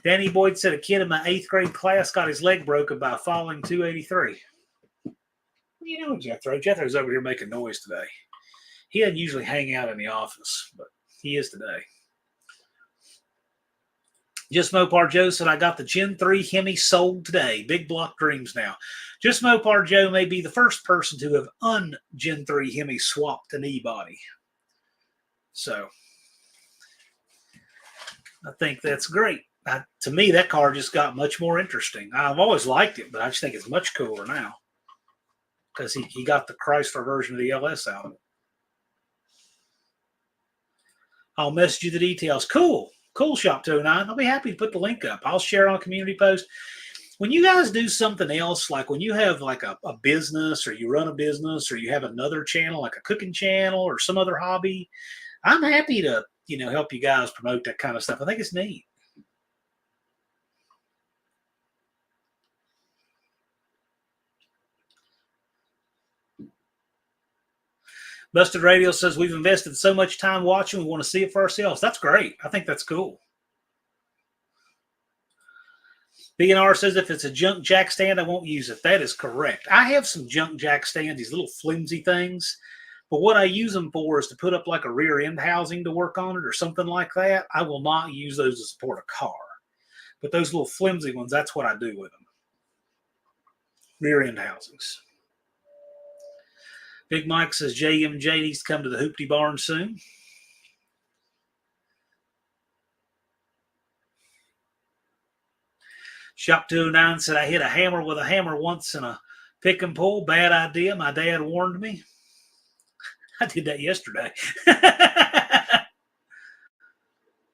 Danny Boyd said a kid in my 8th grade class got his leg broken by falling 283. What are you doing, Jethro? Jethro's over here making noise today. He doesn't usually hang out in the office, but he is today. Just Mopar Joe said, I got the Gen 3 Hemi sold today. Big block dreams now. Just Mopar Joe may be the first person to have un-Gen 3 Hemi swapped an E-body. So, I think that's great. To me, that car just got much more interesting. I've always liked it, but I just think it's much cooler now. Because he got the Chrysler version of the LS out of it. I'll message you the details. Cool. Cool, Shop 209. I'll be happy to put the link up. I'll share on a community post. When you guys do something else, like when you have like a business or you run a business or you have another channel, like a cooking channel or some other hobby, I'm happy to, help you guys promote that kind of stuff. I think it's neat. Busted Radio says we've invested so much time watching, we want to see it for ourselves. That's great. I think that's cool. BNR says if it's a junk jack stand, I won't use it. That is correct. I have some junk jack stands, these little flimsy things. But what I use them for is to put up like a rear end housing to work on it or something like that. I will not use those to support a car. But those little flimsy ones, that's what I do with them. Rear end housings. Big Mike says JMJ needs to come to the Hoopty Barn soon. Shop 209 said I hit a hammer with a hammer once in a pick and pull. Bad idea. My dad warned me. I did that yesterday.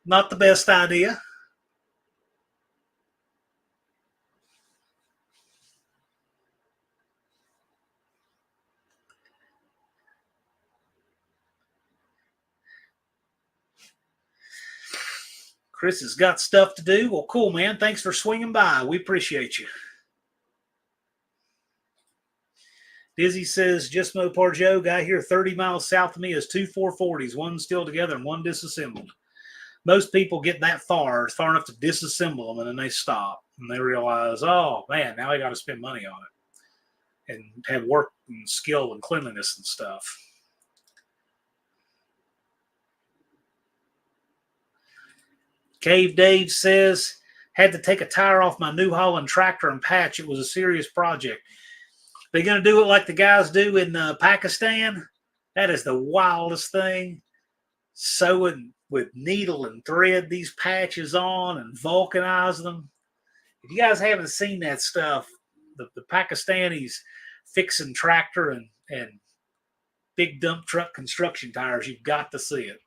Not the best idea. Chris has got stuff to do. Well, cool, man. Thanks for swinging by. We appreciate you. Dizzy says, just Mopar Joe, guy here 30 miles south of me has two 440s, one still together and one disassembled. Most people get that far enough to disassemble them, and then they stop. And they realize, oh, man, now I got to spend money on it and have work and skill and cleanliness and stuff. Cave Dave says, had to take a tire off my New Holland tractor and patch. It was a serious project. They're going to do it like the guys do in Pakistan. That is the wildest thing. Sewing with needle and thread these patches on and vulcanize them. If you guys haven't seen that stuff, the Pakistanis fixing tractor and big dump truck construction tires, you've got to see it.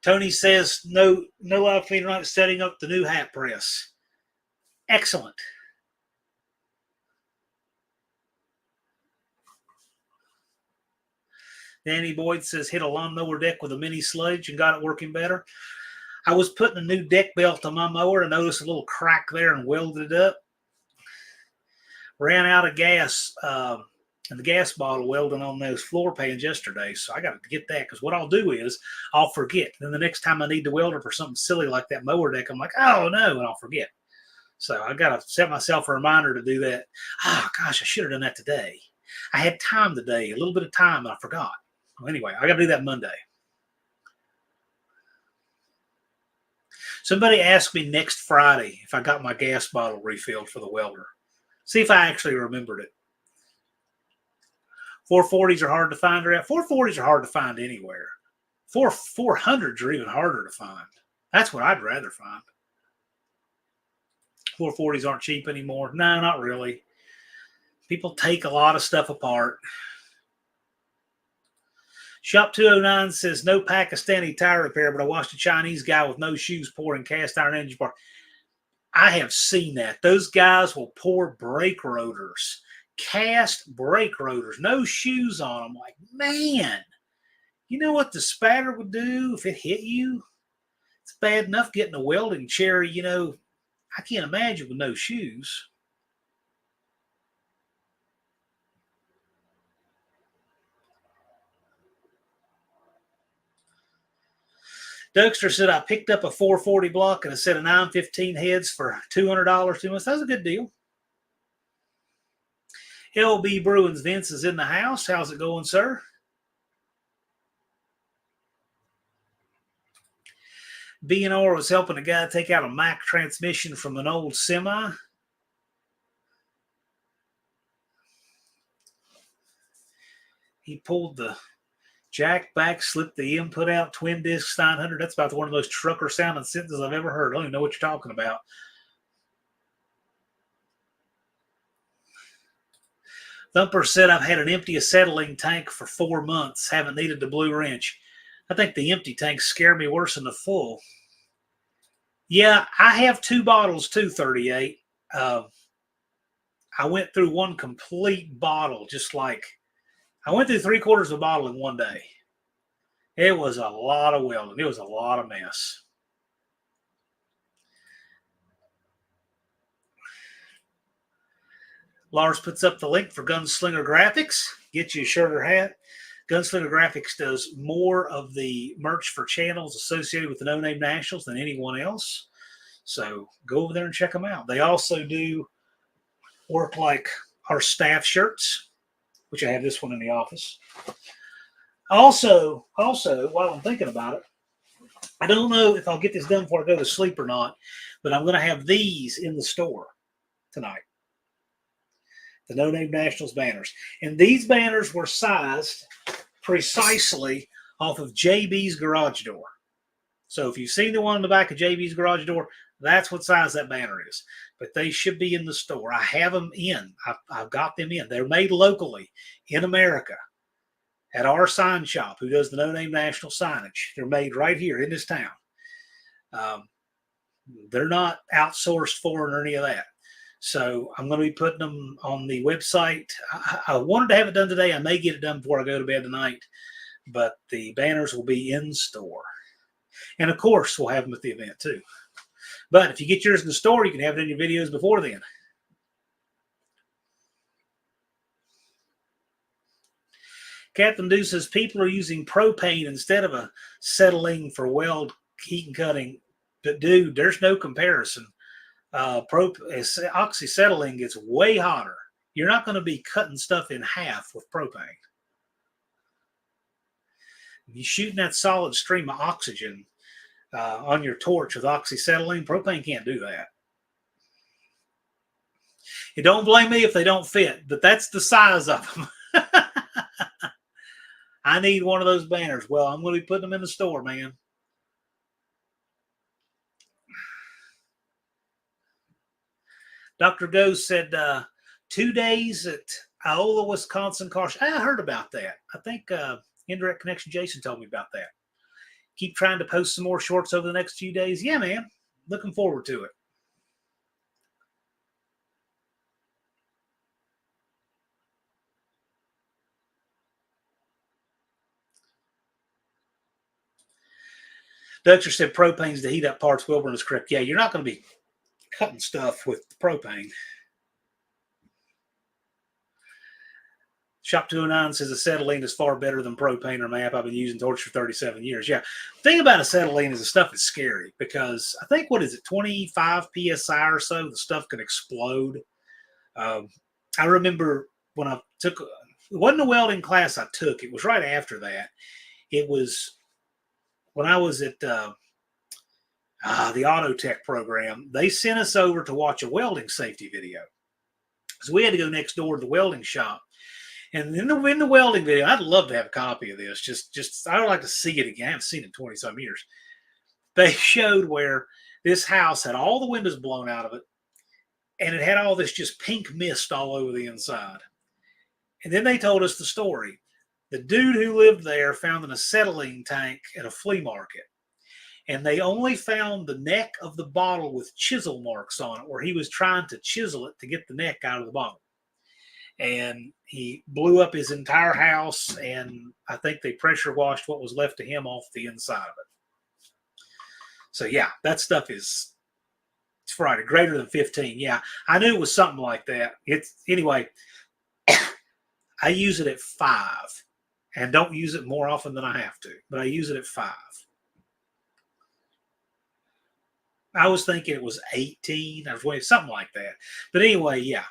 Tony says, no live feed tonight, setting up the new hat press. Excellent. Danny Boyd says, hit a lawnmower deck with a mini sledge and got it working better. I was putting a new deck belt on my mower and noticed a little crack there and welded it up. Ran out of gas and the gas bottle welding on those floor pans yesterday. So I got to get that, because what I'll do is I'll forget. Then the next time I need to weld it for something silly like that mower deck, I'm like, oh no, and I'll forget. So I got to set myself a reminder to do that. Oh gosh, I should have done that today. I had time today, a little bit of time, and I forgot. Well, anyway, I got to do that Monday. Somebody asked me next Friday if I got my gas bottle refilled for the welder. See if I actually remembered it. 440s are hard to find around. 440s are hard to find anywhere. 400s are even harder to find. That's what I'd rather find. 440s aren't cheap anymore. No, not really. People take a lot of stuff apart. Shop 209 says, no Pakistani tire repair, but I watched a Chinese guy with no shoes pouring cast iron engine part. I have seen that. Those guys will pour brake rotors, cast brake rotors, no shoes on them. Like, man, you know what the spatter would do if it hit you? It's bad enough getting a welding chair, you know. I can't imagine with no shoes. Dougster said, I picked up a 440 block and a set of 915 heads for $200 2 months. That was a good deal. LB Bruins Vince is in the house. How's it going, sir? B&R was helping a guy take out a Mack transmission from an old semi. He pulled the jack back, slipped the input out, twin discs 900. That's about one of those trucker sounding sentences I've ever heard. I don't even know what you're talking about. Thumper said, I've had an empty acetylene tank for 4 months. Haven't needed the blue wrench. I think the empty tanks scare me worse than the full. Yeah, I have 2 bottles too, 38. I went through one complete bottle, just like I went through 3/4 of a bottle in one day. It was a lot of welding. It was a lot of mess. Lars puts up the link for Gunslinger Graphics. Get you a shirt or hat. Gunslinger Graphics does more of the merch for channels associated with the No Name Nationals than anyone else. So go over there and check them out. They also do work like our staff shirts, which I have this one in the office. Also, while I'm thinking about it, I don't know if I'll get this done before I go to sleep or not, but I'm going to have these in the store tonight. The No Name Nationals banners. And these banners were sized precisely off of JB's garage door. So if you've seen the one on the back of JB's garage door, that's what size that banner is. But they should be in the store. I have them in. I've got them in. They're made locally in America at our sign shop, who does the No Name National signage. They're made right here in this town. They're not outsourced foreign or any of that. So I'm going to be putting them on the website. I wanted to have it done today. I may get it done before I go to bed tonight. But the banners will be in store. And, of course, we'll have them at the event, too. But if you get yours in the store, you can have it in your videos before then. Captain Do says people are using propane instead of acetylene for weld heat and cutting. But, dude, there's no comparison. Oxyacetylene gets way hotter. You're not going to be cutting stuff in half with propane. You're shooting that solid stream of oxygen on your torch with oxyacetylene. Propane can't do that. You don't blame me if they don't fit, but that's the size of them. I need one of those banners. Well, I'm going to be putting them in the store, man. Dr. Goes said 2 days at Iola, Wisconsin car show. I heard about that. I think Indirect Connection Jason told me about that. Keep trying to post some more shorts over the next few days. Yeah, man. Looking forward to it. Dutcher said propane's to heat up parts. Wilburn is correct. Yeah, you're not going to be cutting stuff with propane. Shop 209 says acetylene is far better than propane or MAP. I've been using torch for 37 years. Yeah. The thing about acetylene is the stuff is scary because I think, 25 PSI or so, the stuff can explode. I remember when I took, it wasn't a welding class I took. It was right after that. It was when I was at, the auto tech program, they sent us over to watch a welding safety video. So we had to go next door to the welding shop. And in the welding video, I'd love to have a copy of this. Just I would like to see it again. I haven't seen it in 20 some years. They showed where this house had all the windows blown out of it, and it had all this just pink mist all over the inside. And then they told us the story. The dude who lived there found an acetylene tank at a flea market. And they only found the neck of the bottle with chisel marks on it, where he was trying to chisel it to get the neck out of the bottle. And he blew up his entire house, and I think they pressure washed what was left of him off the inside of it. So yeah, that stuff is, it's Friday, greater than 15. Yeah, I knew it was something like that. Anyway, I use it at 5 and don't use it more often than I have to, but I use it at 5. I was thinking it was 18 or 20, something like that. But anyway, yeah.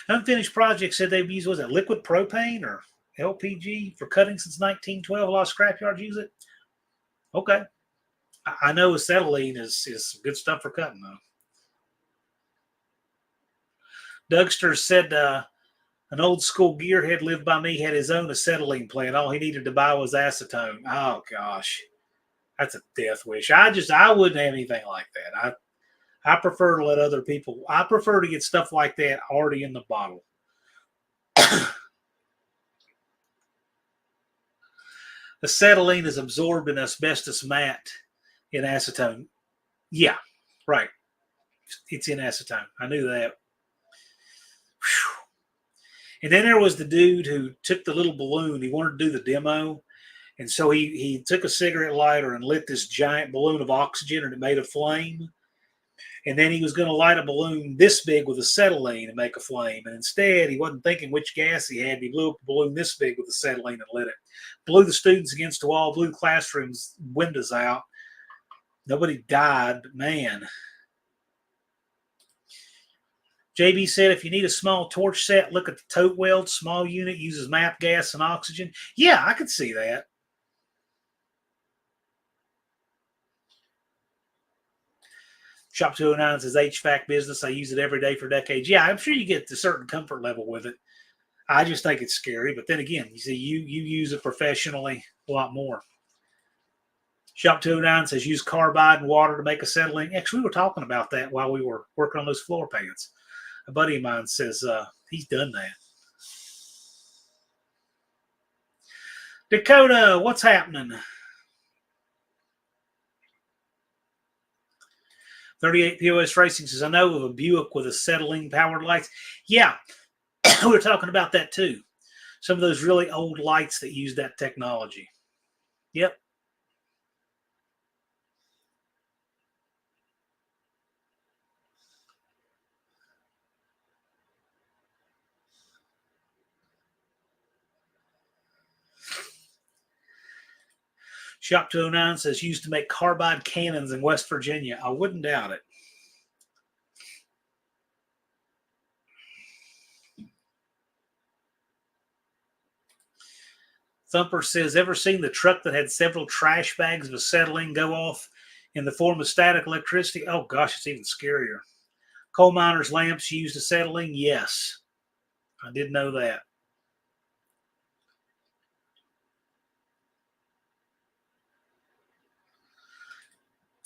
Unfinished Project said they've used, was it liquid propane or LPG for cutting since 1912? A lot of scrapyards use it. Okay. I know acetylene is good stuff for cutting, though. Dougster said an old school gearhead lived by me, had his own acetylene plant. All he needed to buy was acetone. Oh, gosh. That's a death wish. I wouldn't have anything like that. I prefer to let other people, I prefer to get stuff like that already in the bottle. Acetylene is absorbed in asbestos mat in acetone. Yeah, right. It's in acetone. I knew that. Whew. And then there was the dude who took the little balloon. He wanted to do the demo. And so he took a cigarette lighter and lit this giant balloon of oxygen, and it made a flame. And then he was going to light a balloon this big with acetylene and make a flame. And instead, he wasn't thinking which gas he had. He blew up a balloon this big with acetylene and lit it. Blew the students against the wall, blew classrooms' windows out. Nobody died, but man. JB said, if you need a small torch set, look at the tote weld. Small unit uses MAP gas and oxygen. Yeah, I could see that. Shop 209 says HVAC business. I use it every day for decades. Yeah, I'm sure you get a certain comfort level with it. I just think it's scary. But then again, you see, you use it professionally a lot more. Shop 209 says use carbide and water to make acetylene. Actually, we were talking about that while we were working on those floor pans. A buddy of mine says he's done that. Dakota, what's happening? 38 POS Racing says, I know of a Buick with acetylene-powered lights. Yeah, we were talking about that too. Some of those really old lights that use that technology. Yep. Shop 209 says used to make carbide cannons in West Virginia. I wouldn't doubt it. Thumper says, ever seen the truck that had several trash bags of acetylene go off in the form of static electricity? Oh, gosh, it's even scarier. Coal miners' lamps used acetylene? Yes. I did know that.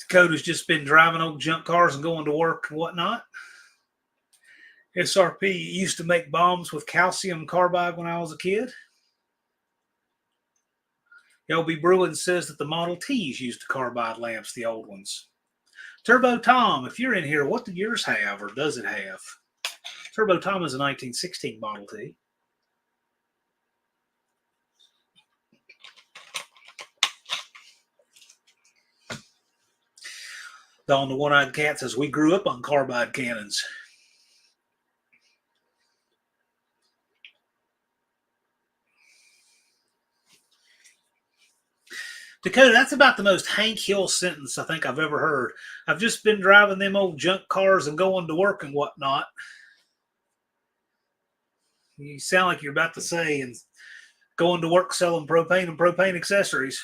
Dakota's just been driving old junk cars and going to work and whatnot. SRP used to make bombs with calcium carbide when I was a kid. LB Bruin says that the Model Ts used carbide lamps, the old ones. Turbo Tom, if you're in here, what did yours have, or does it have? Turbo Tom is a 1916 Model T. Dawn the One-Eyed Cat says, we grew up on carbide cannons. Dakota, that's about the most Hank Hill sentence I think I've ever heard. I've just been driving them old junk cars and going to work and whatnot. You sound like you're about to say, and going to work selling propane and propane accessories.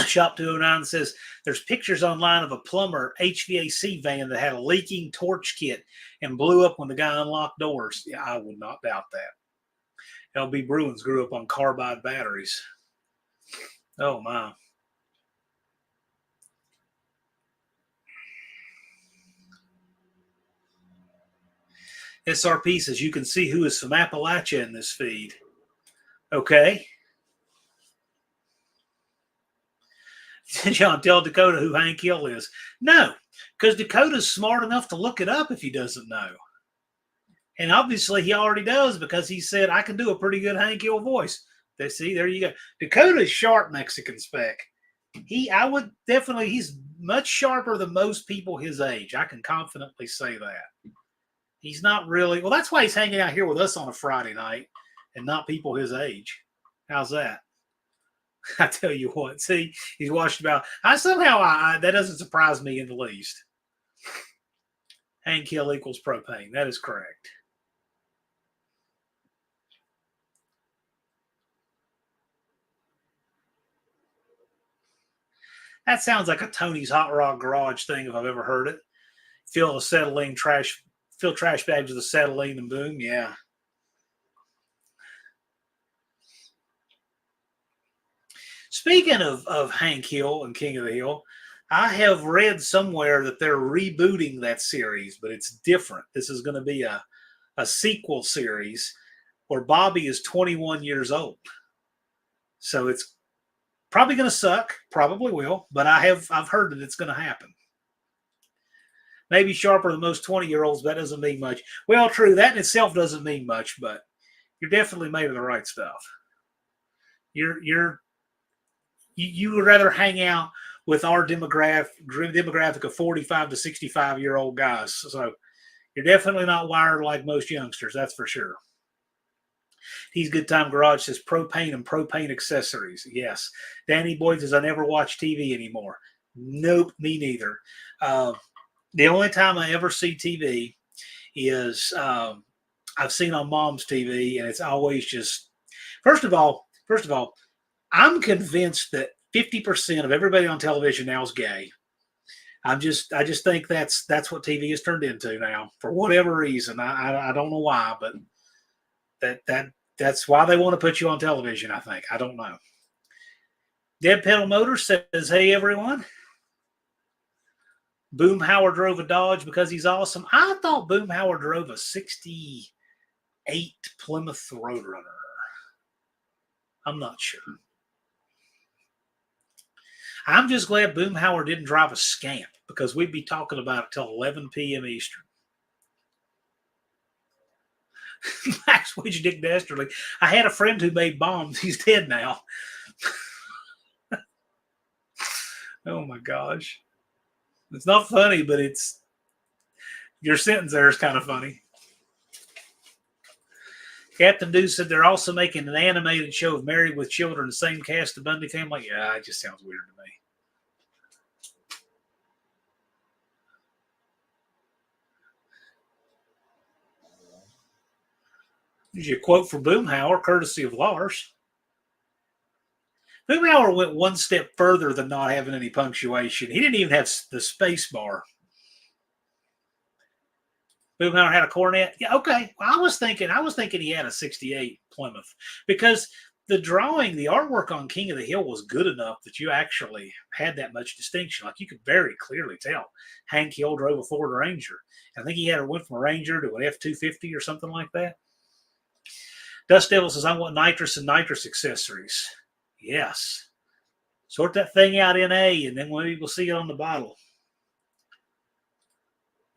Shop 209 says there's pictures online of a plumber HVAC van that had a leaking torch kit and blew up when the guy unlocked doors. Yeah, I would not doubt that. LB Bruins grew up on carbide batteries. Oh, my. SRP says you can see who is from Appalachia in this feed. Okay. John, tell Dakota who Hank Hill is. No, because Dakota's smart enough to look it up if he doesn't know. And obviously he already does because he said, I can do a pretty good Hank Hill voice. See, there you go. Dakota's sharp Mexican spec. He's much sharper than most people his age. I can confidently say that. He's not really, well, that's why he's hanging out here with us on a Friday night and not people his age. How's that? I tell you what, see, he's watched about, that doesn't surprise me in the least. Hank Hill equals propane. That is correct. That sounds like a Tony's Hot Rod Garage thing if I've ever heard it. Fill trash bags with acetylene and boom, yeah. Speaking of Hank Hill and King of the Hill, I have read somewhere that they're rebooting that series, but it's different. This is going to be a sequel series where Bobby is 21 years old. So it's probably going to suck, probably will, but I've heard that it's going to happen. Maybe sharper than most 20-year-olds, but that doesn't mean much. Well, true, that in itself doesn't mean much, but you're definitely made of the right stuff. You would rather hang out with our demographic of 45 to 65-year-old guys. So you're definitely not wired like most youngsters, that's for sure. He's Good Time Garage says propane and propane accessories. Yes. Danny Boyd says, I never watch TV anymore. Nope, me neither. The only time I ever see TV is I've seen on Mom's TV, and it's always just, first of all, I'm convinced that 50% of everybody on television now is gay. I just think that's what TV has turned into now for whatever reason. I don't know why, but that's why they want to put you on television, I think. I don't know. Dead Pedal Motors says, hey, everyone. Boomhauer drove a Dodge because he's awesome. I thought Boomhauer drove a 68 Plymouth Roadrunner. I'm not sure. I'm just glad Boomhauer didn't drive a Scamp because we'd be talking about it till 11 p.m. Eastern. Max Witch Dick Desterly. I had a friend who made bombs. He's dead now. Oh my gosh. It's not funny, but it's your sentence there is kind of funny. Captain Dew said they're also making an animated show of Married with Children, the same cast of Bundy family. Yeah, it just sounds weird to me. Here's your quote from Boomhauer, courtesy of Lars. Boomhauer went one step further than not having any punctuation. He didn't even have the space bar. Boomhauer had a Cornet. Yeah, okay. Well, I was thinking he had a 68 Plymouth because the drawing, the artwork on King of the Hill was good enough that you actually had that much distinction. Like you could very clearly tell Hank Hill drove a Ford Ranger. I think he went from a Ranger to an F-250 or something like that. Dust Devil says, I want nitrous and nitrous accessories. Yes. Sort that thing out in A, and then maybe we'll see it on the bottle.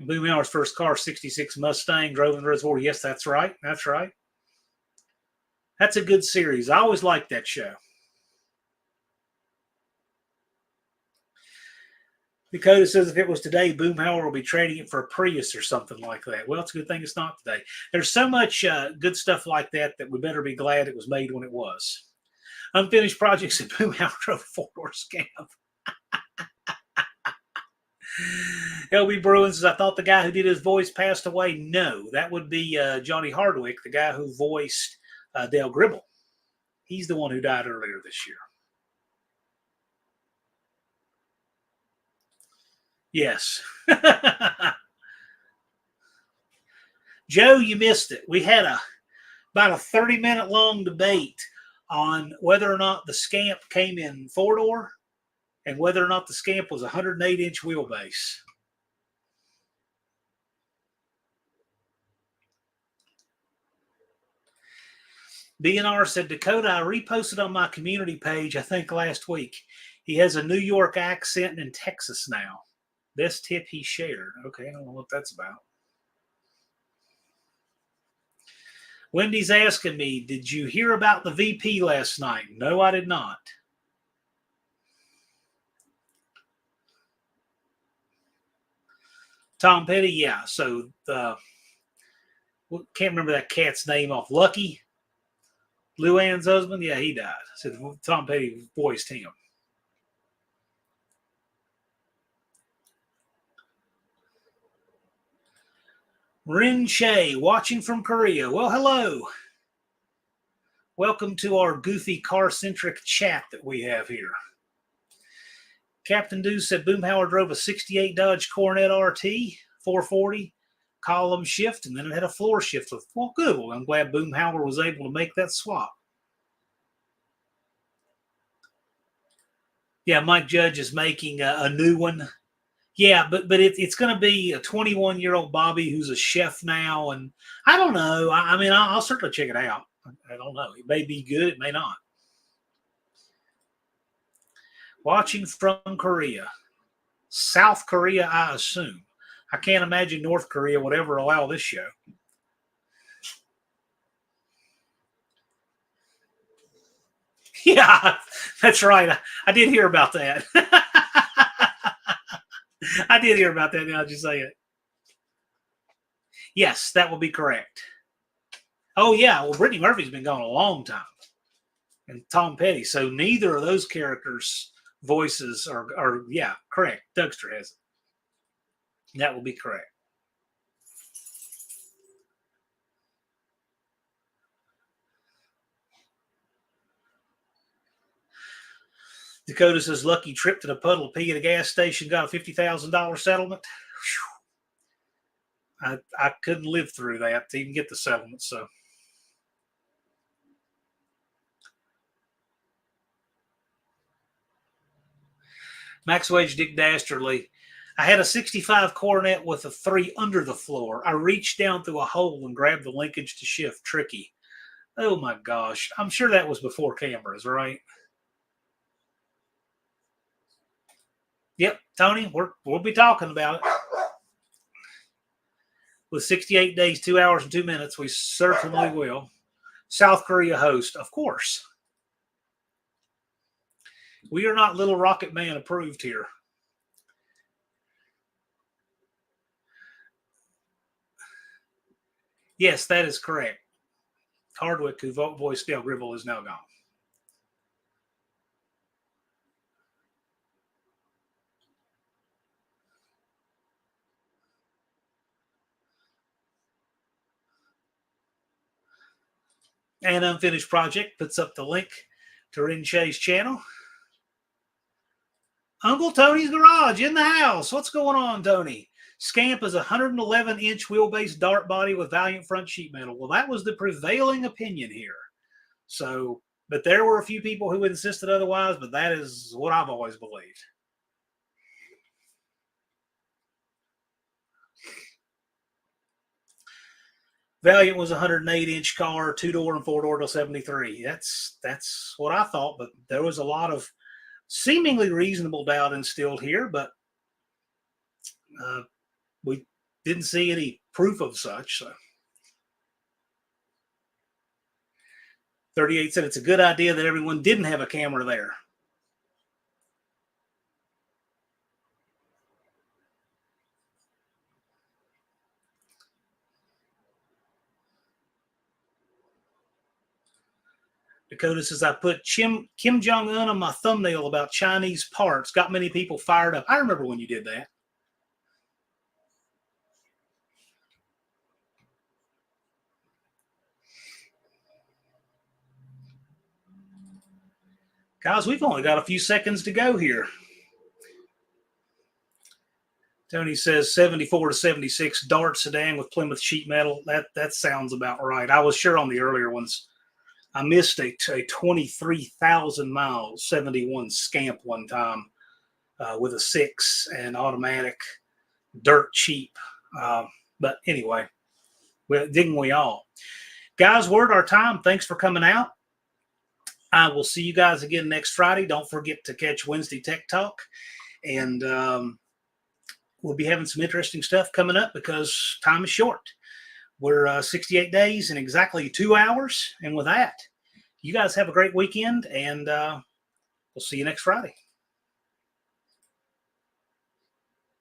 Boomhauer's first car, 66 Mustang, drove in the reservoir. Yes, that's right. That's right. That's a good series. I always liked that show. Dakota says if it was today, Boomhauer will be trading it for a Prius or something like that. Well, it's a good thing it's not today. There's so much good stuff like that we better be glad it was made when it was. Unfinished projects at Boomhauer drove a four-door Scamp. LB Bruin says, I thought the guy who did his voice passed away. No, that would be Johnny Hardwick, the guy who voiced Dale Gribble. He's the one who died earlier this year. Yes. Joe, you missed it. We had about a 30-minute long debate on whether or not the Scamp came in 4-door and whether or not the Scamp was 108-inch wheelbase. BNR said, Dakota, I reposted on my community page, I think last week. He has a New York accent in Texas now. Best tip he shared. Okay, I don't know what that's about. Wendy's asking me, did you hear about the VP last night? No, I did not. Tom Petty, yeah. So, can't remember that cat's name off. Lucky, Luann's husband, yeah, he died. So Tom Petty voiced him. Rin Che, watching from Korea. Well, hello. Welcome to our goofy car-centric chat that we have here. Captain Dew said Boomhauer drove a 68 Dodge Coronet RT, 440, column shift, and then it had a floor shift. Well, good. Well, I'm glad Boomhauer was able to make that swap. Yeah, Mike Judge is making a new one. Yeah, but it's going to be a 21-year-old Bobby who's a chef now, and I don't know. I mean, I'll certainly check it out. I don't know. It may be good. It may not. Watching from Korea. South Korea, I assume. I can't imagine North Korea would ever allow this show. Yeah, that's right. I did hear about that. I did hear about that now that you say it. Yes, that will be correct. Oh, yeah. Well, Brittany Murphy's been gone a long time. And Tom Petty. So neither of those characters' voices are yeah, correct. Dougster has it. That will be correct. Dakota says, lucky trip to the puddle of pee at a gas station, got a $50,000 settlement. I couldn't live through that to even get the settlement. So, Max Wage, Dick Dastardly. I had a 65 Coronet with a 3 under the floor. I reached down through a hole and grabbed the linkage to shift. Tricky. Oh my gosh. I'm sure that was before cameras, right? Yep, Tony, we'll be talking about it. With 68 days, 2 hours, and 2 minutes, we certainly will. South Korea host, of course. We are not Little Rocket Man approved here. Yes, that is correct. Hardwick, who voiced Dale Gribble, is now gone. And Unfinished Project puts up the link to Rin Che's channel. Uncle Tony's Garage in the house. What's going on, Tony? Scamp is a 111-inch wheelbase dart body with Valiant front sheet metal. Well, that was the prevailing opinion here. So, but there were a few people who insisted otherwise, but that is what I've always believed. Valiant was a 108-inch car, 2-door and 4-door till 73. That's what I thought, but there was a lot of seemingly reasonable doubt instilled here, but we didn't see any proof of such. So 38 said it's a good idea that everyone didn't have a camera there. Dakota says, I put Kim Jong-un on my thumbnail about Chinese parts. Got many people fired up. I remember when you did that. Guys, we've only got a few seconds to go here. Tony says 74 to 76 Dart sedan with Plymouth sheet metal. That sounds about right. I was sure on the earlier ones. I missed a 23,000 miles 71 Scamp one time with a 6 and automatic, dirt cheap. But anyway, didn't we all? Guys, we're at our time. Thanks for coming out. I will see you guys again next Friday. Don't forget to catch Wednesday Tech Talk. And we'll be having some interesting stuff coming up because time is short. We're 68 days and exactly 2 hours. And with that, you guys have a great weekend, and we'll see you next Friday.